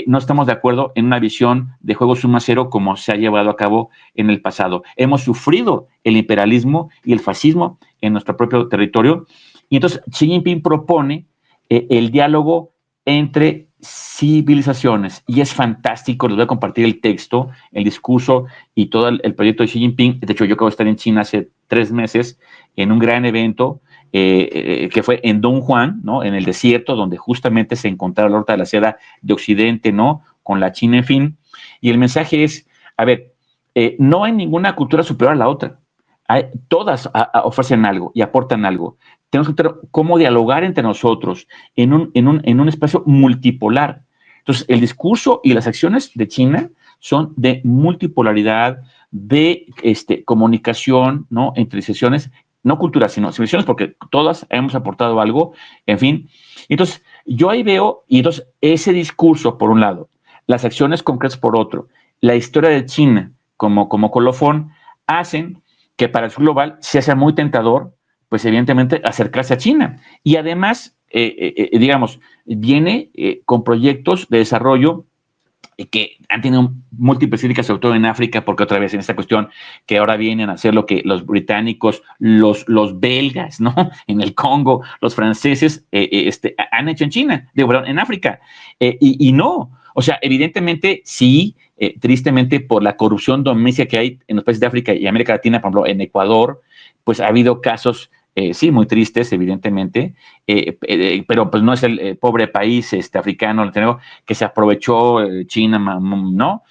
no estamos de acuerdo en una visión de juego suma cero como se ha llevado a cabo en el pasado. Hemos sufrido el imperialismo y el fascismo en nuestro propio territorio. Y entonces Xi Jinping propone el diálogo entre civilizaciones. Y es fantástico, les voy a compartir el texto, el discurso y todo el proyecto de Xi Jinping. De hecho, yo acabo de estar en China hace 3 meses en un gran evento que fue en Donghuan, ¿no? En el desierto, donde justamente se encontraba la ruta de la seda de Occidente, ¿no? Con la China, en fin. Y el mensaje es, a ver, no hay ninguna cultura superior a la otra. Todas ofrecen algo y aportan algo. Tenemos que tener cómo dialogar entre nosotros en un espacio multipolar. Entonces, el discurso y las acciones de China son de multipolaridad, de comunicación, ¿no? Entre sesiones, no culturas, sino civilizaciones, porque todas hemos aportado algo, en fin. Entonces, yo ahí veo, y entonces ese discurso, por un lado, las acciones concretas por otro, la historia de China como colofón, hacen que para el sur global se hace muy tentador, pues evidentemente acercarse a China. Y además, digamos, viene con proyectos de desarrollo que han tenido múltiples críticas, sobre todo en África, porque otra vez en esta cuestión que ahora vienen a hacer lo que los británicos, los belgas, ¿no? En el Congo, los franceses han hecho en China, en África. Y no, o sea, evidentemente sí, tristemente por la corrupción doméstica que hay en los países de África y América Latina, por ejemplo, en Ecuador, pues ha habido casos sí, muy tristes, evidentemente, pero pues no es el pobre país africano que se aprovechó China, ¿no?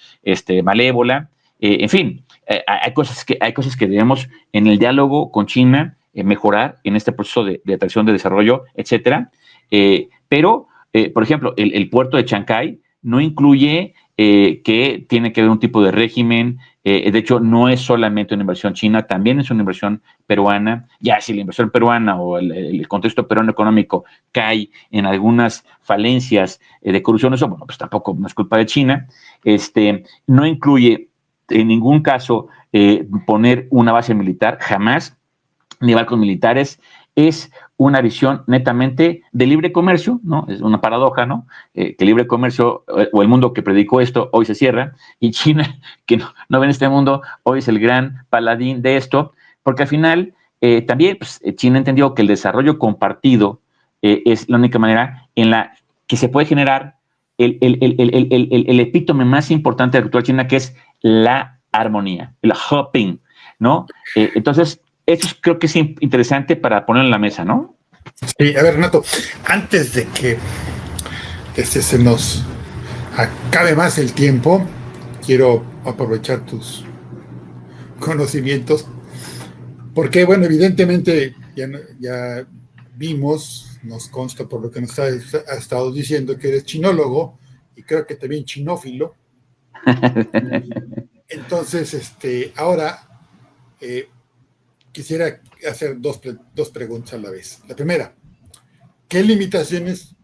Malévola, en fin, hay cosas que debemos en el diálogo con China mejorar en este proceso de atracción de desarrollo, etcétera. Pero, por ejemplo, el puerto de Chancay no incluye que tiene que haber un tipo de régimen. De hecho, no es solamente una inversión china, también es una inversión peruana. Ya si la inversión peruana o el contexto peruano económico cae en algunas falencias de corrupción, eso, bueno, pues tampoco no es culpa de China. No incluye en ningún caso poner una base militar, jamás, ni barcos militares. Es una visión netamente de libre comercio, ¿no? Es una paradoja, ¿no? Que el libre comercio o el mundo que predicó esto hoy se cierra y China, que no ve en este mundo, hoy es el gran paladín de esto, porque al final también pues, China entendió que el desarrollo compartido es la única manera en la que se puede generar el epítome más importante de la cultura china, que es la armonía, el hopping, ¿no? Entonces, esto creo que es interesante para ponerlo en la mesa, ¿no? Sí, a ver, Renato, antes de que se nos acabe más el tiempo, quiero aprovechar tus conocimientos, porque, bueno, evidentemente ya vimos, nos consta por lo que nos has estado diciendo, que eres chinólogo y creo que también chinófilo. Entonces, ahora quisiera hacer dos preguntas a la vez. La primera, ¿qué limitaciones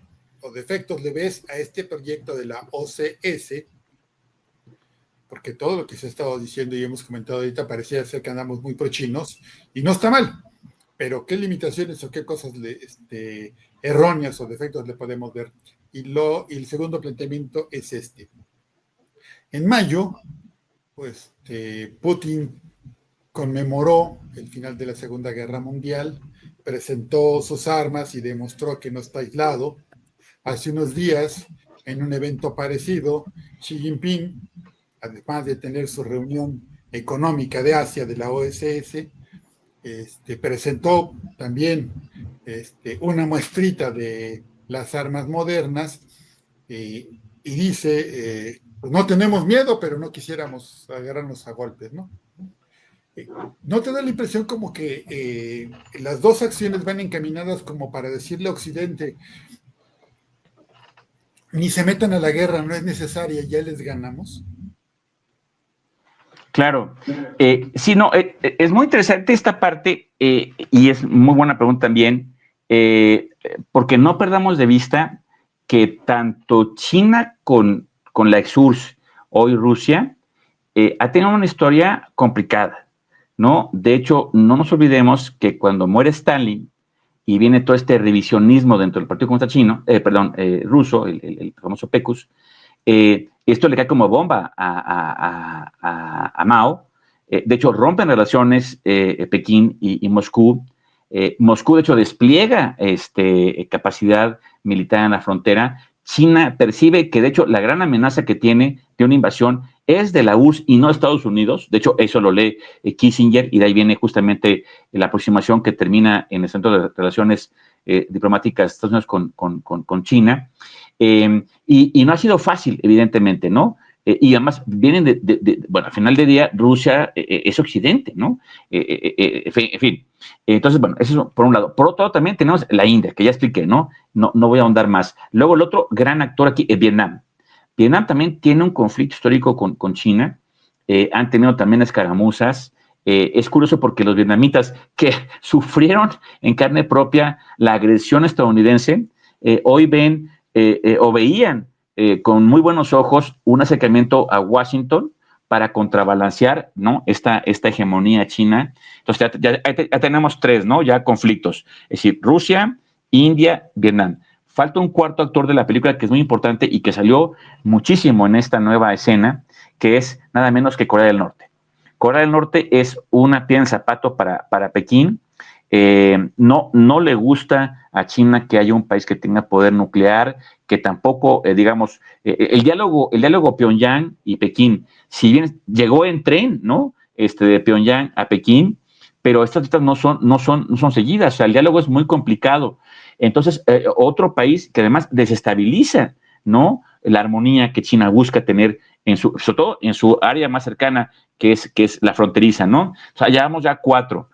o defectos le ves a este proyecto de la OCS? Porque todo lo que se ha estado diciendo y hemos comentado ahorita parecía ser que andamos muy prochinos y no está mal, pero ¿qué limitaciones o qué cosas erróneas o defectos le podemos ver? Y el segundo planteamiento es este. En mayo, pues Putin conmemoró el final de la Segunda Guerra Mundial, presentó sus armas y demostró que no está aislado. Hace unos días, en un evento parecido, Xi Jinping además de tener su reunión económica de Asia de la OSS, presentó también una muestrita de las armas modernas y dice, pues no tenemos miedo, pero no quisiéramos agarrarnos a golpes, ¿no? ¿No te da la impresión como que las dos acciones van encaminadas como para decirle a Occidente, ni se metan a la guerra, no es necesaria, ya les ganamos? Claro. Sí, no, es muy interesante esta parte y es muy buena pregunta también, porque no perdamos de vista que tanto China con la ex-URSS, hoy Rusia, ha tenido una historia complicada, ¿no? De hecho, no nos olvidemos que cuando muere Stalin y viene todo este revisionismo dentro del Partido Comunista Chino, ruso, el famoso PECUS, esto le cae como bomba a Mao. De hecho, rompen relaciones Pekín y Moscú. Moscú, de hecho, despliega capacidad militar en la frontera. China percibe que, de hecho, la gran amenaza que tiene de una invasión es de la URSS y no Estados Unidos. De hecho, eso lo lee Kissinger y de ahí viene justamente la aproximación que termina en el Centro de Relaciones Diplomáticas de Estados Unidos con China. Y no ha sido fácil, evidentemente, ¿no? Y además vienen bueno, al final del día Rusia es Occidente, ¿no? En fin. Entonces, bueno, eso es por un lado. Por otro lado, también tenemos la India, que ya expliqué, ¿no? No voy a ahondar más. Luego, el otro gran actor aquí es Vietnam. Vietnam también tiene un conflicto histórico con China. Han tenido también escaramuzas. Es curioso porque los vietnamitas que sufrieron en carne propia la agresión estadounidense, hoy ven o veían con muy buenos ojos un acercamiento a Washington para contrabalancear, ¿no? esta hegemonía china. Entonces ya tenemos tres, ¿no? Ya conflictos. Es decir, Rusia, India, Vietnam. Falta un cuarto actor de la película que es muy importante y que salió muchísimo en esta nueva escena, que es nada menos que Corea del Norte. Corea del Norte es una piedra en zapato para Pekín. No le gusta a China que haya un país que tenga poder nuclear, que tampoco, digamos, el diálogo Pyongyang y Pekín, si bien llegó en tren, ¿no? De Pyongyang a Pekín, pero estas citas no son seguidas, o sea, el diálogo es muy complicado. Entonces, otro país que además desestabiliza, ¿no? La armonía que China busca tener sobre todo en su área más cercana, que es la fronteriza, ¿no? O sea, llevamos ya 4.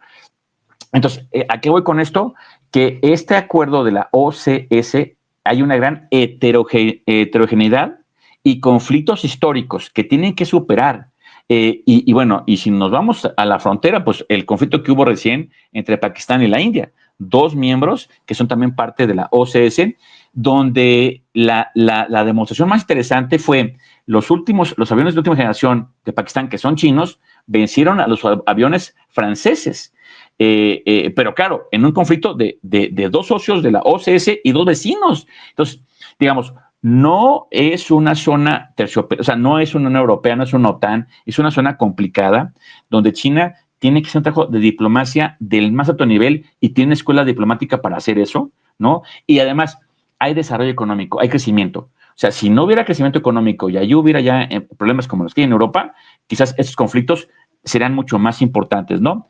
Entonces, ¿a qué voy con esto? Que este acuerdo de la OCS hay una gran heterogeneidad y conflictos históricos que tienen que superar. Y bueno, y si nos vamos a la frontera, pues el conflicto que hubo recién entre Pakistán y la India, 2 miembros que son también parte de la OCS, donde la demostración más interesante fue los aviones de última generación de Pakistán, que son chinos, vencieron a los aviones franceses. Pero claro, en un conflicto de 2 socios de la OCS y 2 vecinos. Entonces, digamos, no es una zona terciopelada, o sea, no es una Unión Europea, no es una OTAN, es una zona complicada donde China tiene que hacer un trabajo de diplomacia del más alto nivel y tiene escuela diplomática para hacer eso, ¿no? Y además hay desarrollo económico, hay crecimiento. O sea, si no hubiera crecimiento económico y allí hubiera ya problemas como los que hay en Europa, quizás estos conflictos serán mucho más importantes, ¿no?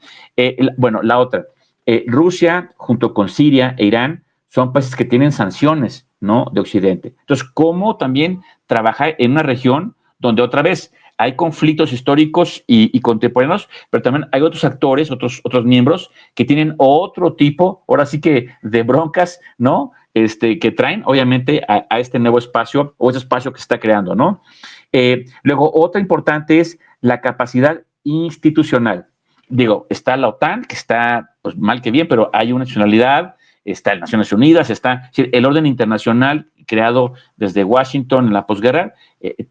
Bueno, la otra, Rusia junto con Siria e Irán son países que tienen sanciones, ¿no? De Occidente. Entonces, ¿cómo también trabajar en una región donde otra vez hay conflictos históricos y contemporáneos, pero también hay otros actores, otros miembros que tienen otro tipo, ahora sí que de broncas, ¿no? Que traen obviamente a este nuevo espacio o ese espacio que se está creando, ¿no? Luego, otra importante es la capacidad institucional. Digo, está la OTAN, que está pues, mal que bien, pero hay una nacionalidad, está en Naciones Unidas, está el orden internacional creado desde Washington en la posguerra,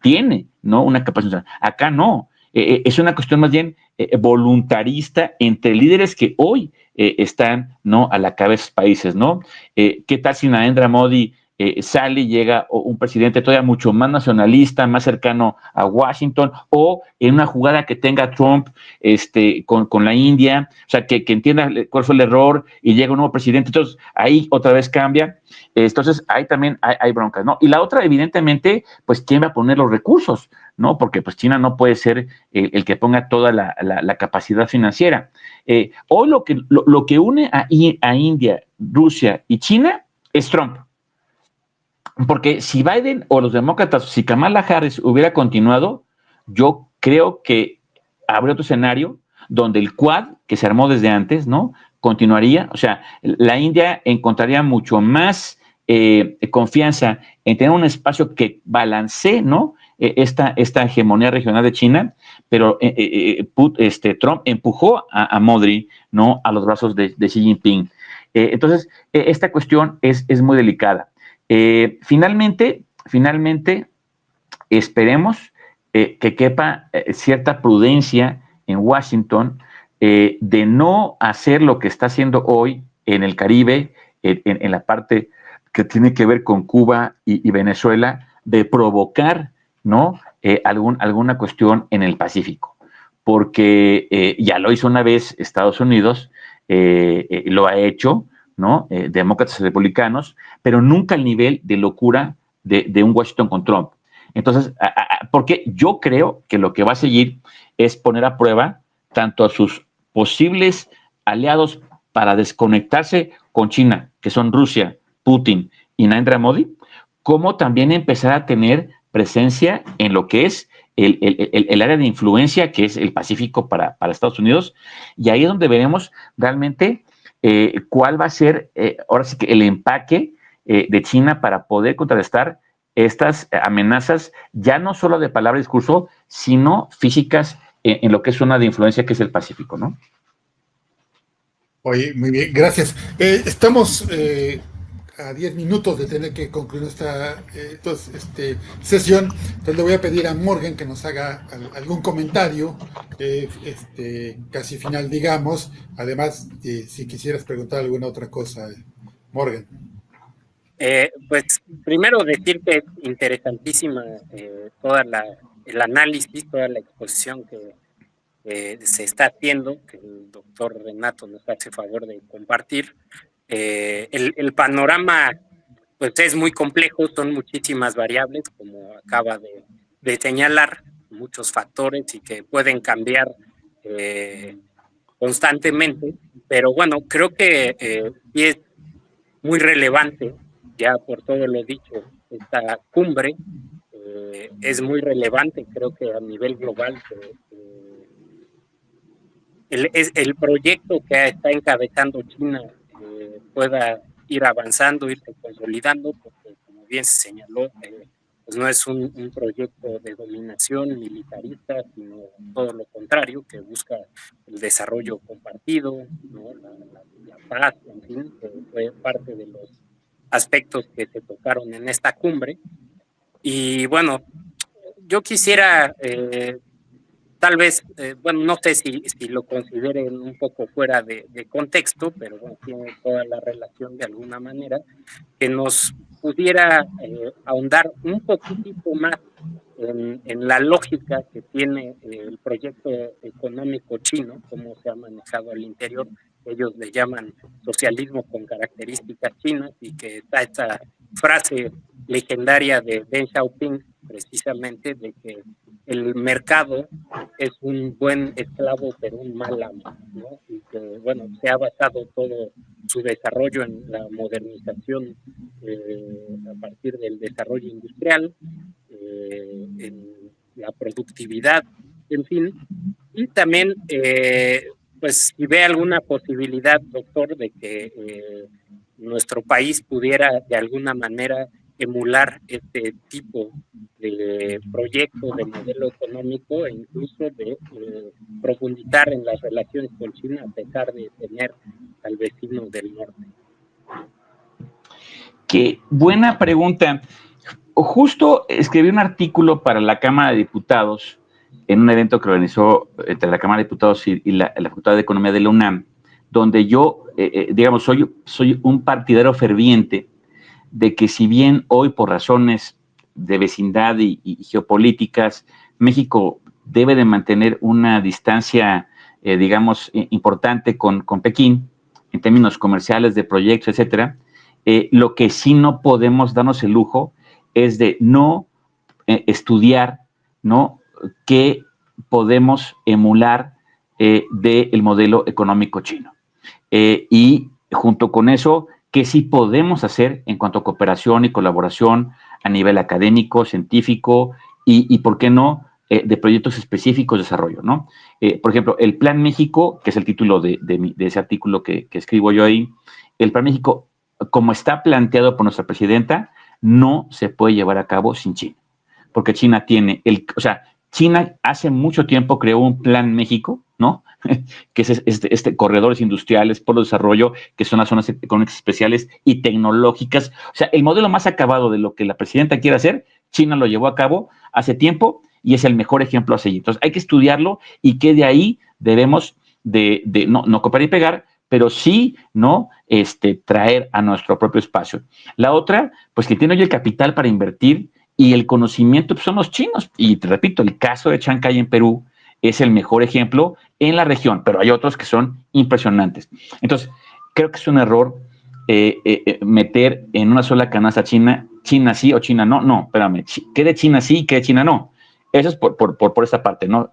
tiene, ¿no? Una capacidad. Acá no. Es una cuestión más bien voluntarista entre líderes que hoy están, ¿no? A la cabeza de países, ¿no? ¿Qué tal si Narendra Modi sale y llega un presidente todavía mucho más nacionalista, más cercano a Washington, o en una jugada que tenga Trump con la India, o sea, que entienda cuál fue el error y llega un nuevo presidente, entonces ahí otra vez cambia. Entonces ahí también hay broncas, ¿no? Y la otra, evidentemente, pues, ¿quién va a poner los recursos? ¿No? Porque pues China no puede ser el que ponga toda la capacidad financiera. Hoy lo que une a India, Rusia y China es Trump. Porque si Biden o los demócratas, si Kamala Harris hubiera continuado, yo creo que habría otro escenario donde el Quad, que se armó desde antes, ¿no? Continuaría, o sea, la India encontraría mucho más confianza en tener un espacio que balancee, ¿no? Esta hegemonía regional de China, pero Trump empujó a Modi, ¿no? A los brazos de Xi Jinping. Entonces, esta cuestión es muy delicada. Finalmente, esperemos que quepa cierta prudencia en Washington de no hacer lo que está haciendo hoy en el Caribe, en la parte que tiene que ver con Cuba y Venezuela, de provocar, ¿no? Alguna cuestión en el Pacífico, porque ya lo hizo una vez Estados Unidos, lo ha hecho, ¿no? Demócratas y republicanos, pero nunca al nivel de locura de un Washington con Trump. Entonces, porque yo creo que lo que va a seguir es poner a prueba tanto a sus posibles aliados para desconectarse con China, que son Rusia, Putin y Narendra Modi, como también empezar a tener presencia en lo que es el área de influencia, que es el Pacífico para Estados Unidos, y ahí es donde veremos realmente cuál va a ser, ahora sí que el empaque de China para poder contrarrestar estas amenazas, ya no solo de palabra y discurso, sino físicas en lo que es zona de influencia, que es el Pacífico, ¿no? Oye, muy bien, gracias. Estamos a 10 minutos de tener que concluir esta sesión, entonces le voy a pedir a Morgan que nos haga algún comentario, casi final, digamos, además, si quisieras preguntar alguna otra cosa, Morgan. Pues primero decir que es interesantísima el análisis, toda la exposición que se está haciendo, que el doctor Renato nos hace favor de compartir. El panorama pues es muy complejo, son muchísimas variables, como acaba de señalar, muchos factores y que pueden cambiar constantemente, pero bueno, creo que sí es muy relevante, ya por todo lo dicho, esta cumbre es muy relevante, creo que a nivel global el proyecto que está encabezando China pueda ir avanzando, irse consolidando, porque como bien se señaló, pues no es un proyecto de dominación militarista, sino todo lo contrario, que busca el desarrollo compartido, ¿no? la paz, en fin, que fue parte de los aspectos que se tocaron en esta cumbre. Y bueno, yo quisiera tal vez, bueno, no sé si lo consideren un poco fuera de contexto, pero bueno, tiene toda la relación de alguna manera, que nos pudiera ahondar un poquitito más en la lógica que tiene el proyecto económico chino, cómo se ha manejado al interior. Ellos le llaman socialismo con características chinas, y que está esta frase legendaria de Deng Xiaoping, precisamente, de que el mercado es un buen esclavo pero un mal amo, ¿no? Y que, bueno, se ha basado todo su desarrollo en la modernización a partir del desarrollo industrial, en la productividad, en fin. Y también, pues, si ve alguna posibilidad, doctor, de que nuestro país pudiera de alguna manera emular este tipo de proyecto, de modelo económico, e incluso de profundizar en las relaciones con China a pesar de tener al vecino del norte. Qué buena pregunta. Justo escribí un artículo para la Cámara de Diputados en un evento que organizó entre la Cámara de Diputados y la Facultad de Economía de la UNAM, donde yo, digamos, soy un partidario ferviente de que si bien hoy por razones de vecindad y geopolíticas, México debe de mantener una distancia, digamos, importante con Pekín, en términos comerciales, de proyectos, etcétera, lo que sí no podemos darnos el lujo es de no estudiar, ¿no?, qué podemos emular del modelo económico chino. Y junto con eso, qué sí podemos hacer en cuanto a cooperación y colaboración a nivel académico, científico y ¿por qué no?, de proyectos específicos de desarrollo, ¿no? Por ejemplo, el Plan México, que es el título de ese artículo que escribo yo ahí, el Plan México, como está planteado por nuestra presidenta, no se puede llevar a cabo sin China, porque China tiene China hace mucho tiempo creó un Plan México, ¿no? Que es corredores industriales por el desarrollo, que son las zonas económicas especiales y tecnológicas. O sea, el modelo más acabado de lo que la presidenta quiere hacer, China lo llevó a cabo hace tiempo y es el mejor ejemplo a seguir. Entonces, hay que estudiarlo y que de ahí debemos no copiar y pegar, pero sí, ¿no?, traer a nuestro propio espacio. La otra, pues que tiene hoy el capital para invertir y el conocimiento, pues son los chinos. Y te repito, el caso de Chancay en Perú es el mejor ejemplo en la región, pero hay otros que son impresionantes. Entonces, creo que es un error meter en una sola canasta China sí o China no. No, espérame, ¿qué de China sí y qué de China no? Eso es por esa parte, ¿no?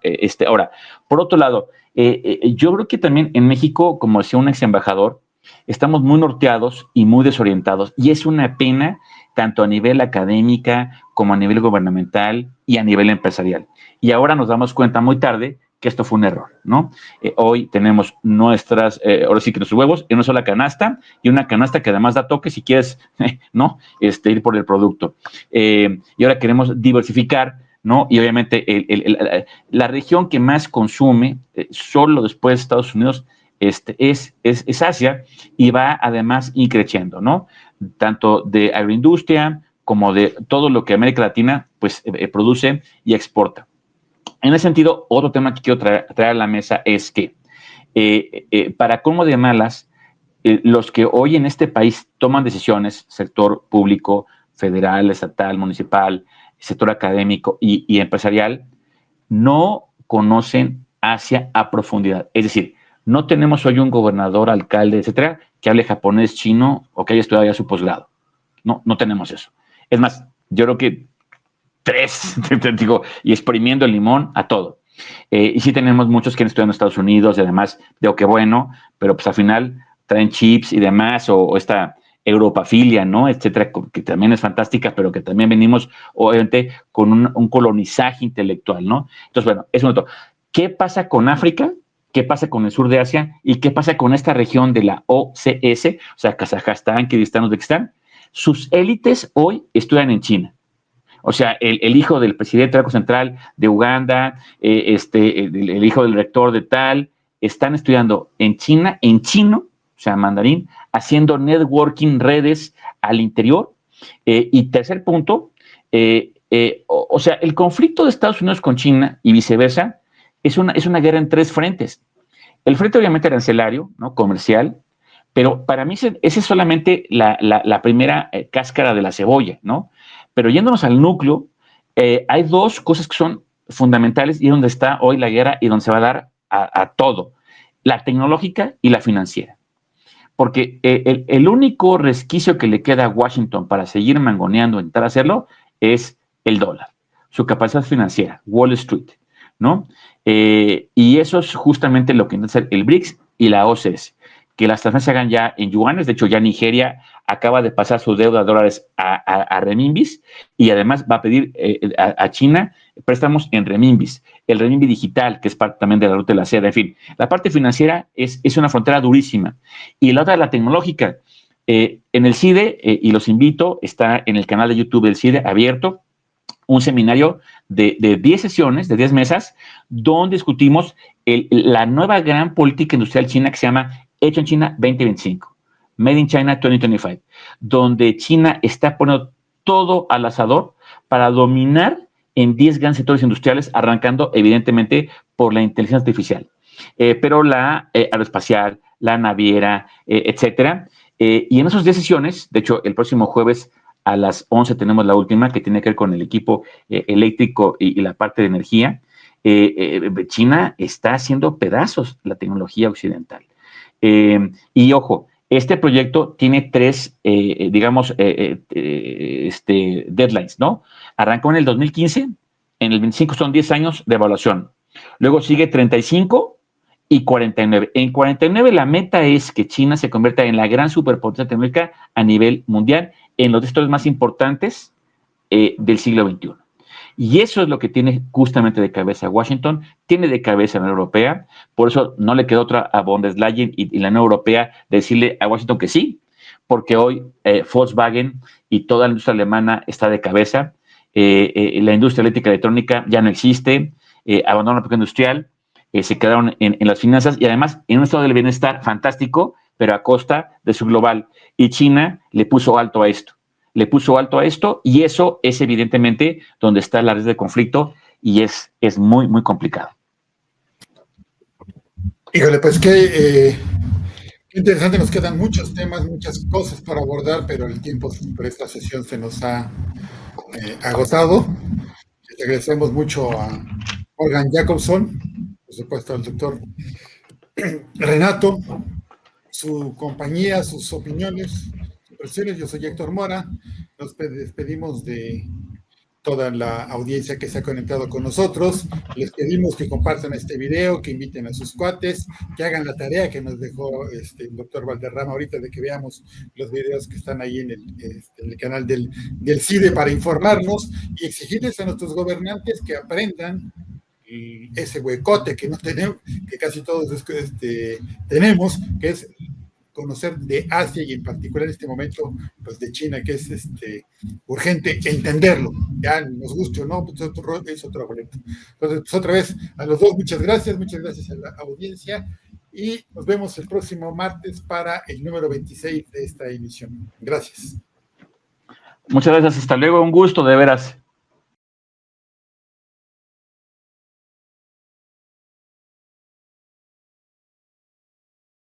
Ahora, por otro lado, yo creo que también en México, como decía un ex embajador, estamos muy norteados y muy desorientados, y es una pena tanto a nivel académica como a nivel gubernamental y a nivel empresarial. Y ahora nos damos cuenta muy tarde que esto fue un error, ¿no? Hoy tenemos ahora sí que nuestros huevos en una sola canasta, y una canasta que además da toque si quieres, ¿no?, ir por el producto. Y ahora queremos diversificar, ¿no? Y obviamente la región que más consume, solo después de Estados Unidos, es Asia, y va además creciendo, ¿no? Tanto de agroindustria como de todo lo que América Latina pues produce y exporta. En ese sentido, otro tema que quiero traer a la mesa es que para colmo de malas, los que hoy en este país toman decisiones, sector público, federal, estatal, municipal, sector académico y empresarial, no conocen Asia a profundidad. Es decir, no tenemos hoy un gobernador, alcalde, etcétera, que hable japonés, chino o que haya estudiado ya su posgrado. No tenemos eso. Es más, yo creo que 3, digo, y exprimiendo el limón a todo. Y sí tenemos muchos que han estudiado en Estados Unidos y además, digo que bueno, pero pues al final traen chips y demás, o esta europafilia, ¿no?, etcétera, que también es fantástica, pero que también venimos, obviamente, con un colonizaje intelectual, ¿no? Entonces, bueno, es un otro. ¿Qué pasa con África? ¿Qué pasa con el sur de Asia? ¿Y qué pasa con esta región de la OCS? O sea, Kazajstán, Kirguistán, Uzbekistán. Sus élites hoy estudian en China. O sea, el hijo del presidente del Banco Central de Uganda, el hijo del rector de tal, están estudiando en China, en chino, o sea, mandarín, haciendo networking, redes al interior. Y tercer punto, o sea, el conflicto de Estados Unidos con China y viceversa es una guerra en 3 frentes. El frente obviamente arancelario, ¿no?, comercial, pero para mí esa es solamente la primera cáscara de la cebolla, ¿no? Pero yéndonos al núcleo, hay 2 cosas que son fundamentales y donde está hoy la guerra y donde se va a dar a todo: la tecnológica y la financiera. Porque el único resquicio que le queda a Washington para seguir mangoneando, intentar hacerlo, es el dólar, su capacidad financiera, Wall Street, ¿no? Y eso es justamente lo que intenta hacer el BRICS y la OCS, que las transferencias se hagan ya en yuanes. De hecho, ya Nigeria acaba de pasar su deuda de dólares a renminbis, y además va a pedir a China préstamos en renminbis. El renminbi digital, que es parte también de la ruta de la seda. En fin, la parte financiera es una frontera durísima. Y la otra, la tecnológica. En el CIDE, y los invito, está en el canal de YouTube del CIDE abierto, un seminario de 10 sesiones, de 10 mesas, donde discutimos la nueva gran política industrial china que se llama Hecho en China 2025, Made in China 2025, donde China está poniendo todo al asador para dominar en 10 grandes sectores industriales, arrancando evidentemente por la inteligencia artificial, pero la aeroespacial, la naviera, etcétera. Y en esas 10 sesiones, de hecho, el próximo jueves a las 11 tenemos la última, que tiene que ver con el equipo eléctrico y la parte de energía. China está haciendo pedazos la tecnología occidental. Y ojo, este proyecto tiene 3, deadlines, ¿no? Arrancó en el 2015, en el 25 son 10 años de evaluación. Luego sigue 35 y 49. En 49 la meta es que China se convierta en la gran superpotencia tecnológica a nivel mundial en los sectores más importantes del siglo XXI. Y eso es lo que tiene justamente de cabeza Washington, tiene de cabeza la Unión Europea, por eso no le quedó otra a von der Leyen y la Unión Europea decirle a Washington que sí, porque hoy Volkswagen y toda la industria alemana está de cabeza, la industria eléctrica electrónica ya no existe, abandonaron la política industrial, se quedaron en las finanzas y además en un estado del bienestar fantástico, pero a costa de su global. Y China le puso alto a esto. Y eso es evidentemente donde está la red de conflicto y es muy, muy complicado. Híjole, pues qué interesante, nos quedan muchos temas, muchas cosas para abordar, pero el tiempo por esta sesión se nos ha agotado. Le agradecemos mucho a Morgan Jacobson, por supuesto al doctor Renato, su compañía, sus opiniones, sus impresiones. Yo soy Héctor Mora. Nos despedimos de toda la audiencia que se ha conectado con nosotros. Les pedimos que compartan este video, que inviten a sus cuates, que hagan la tarea que nos dejó el doctor Valderrama ahorita de que veamos los videos que están ahí en el canal del CIDE para informarnos y exigirles a nuestros gobernantes que aprendan ese huecote que no tenemos, que casi todos tenemos, que es conocer de Asia y en particular en este momento pues de China, que es urgente entenderlo, ya nos guste o no, pues es otro boleto. Entonces, pues otra vez a los dos, muchas gracias a la audiencia y nos vemos el próximo martes para el número 26 de esta emisión. Gracias. Muchas gracias, hasta luego, un gusto de veras.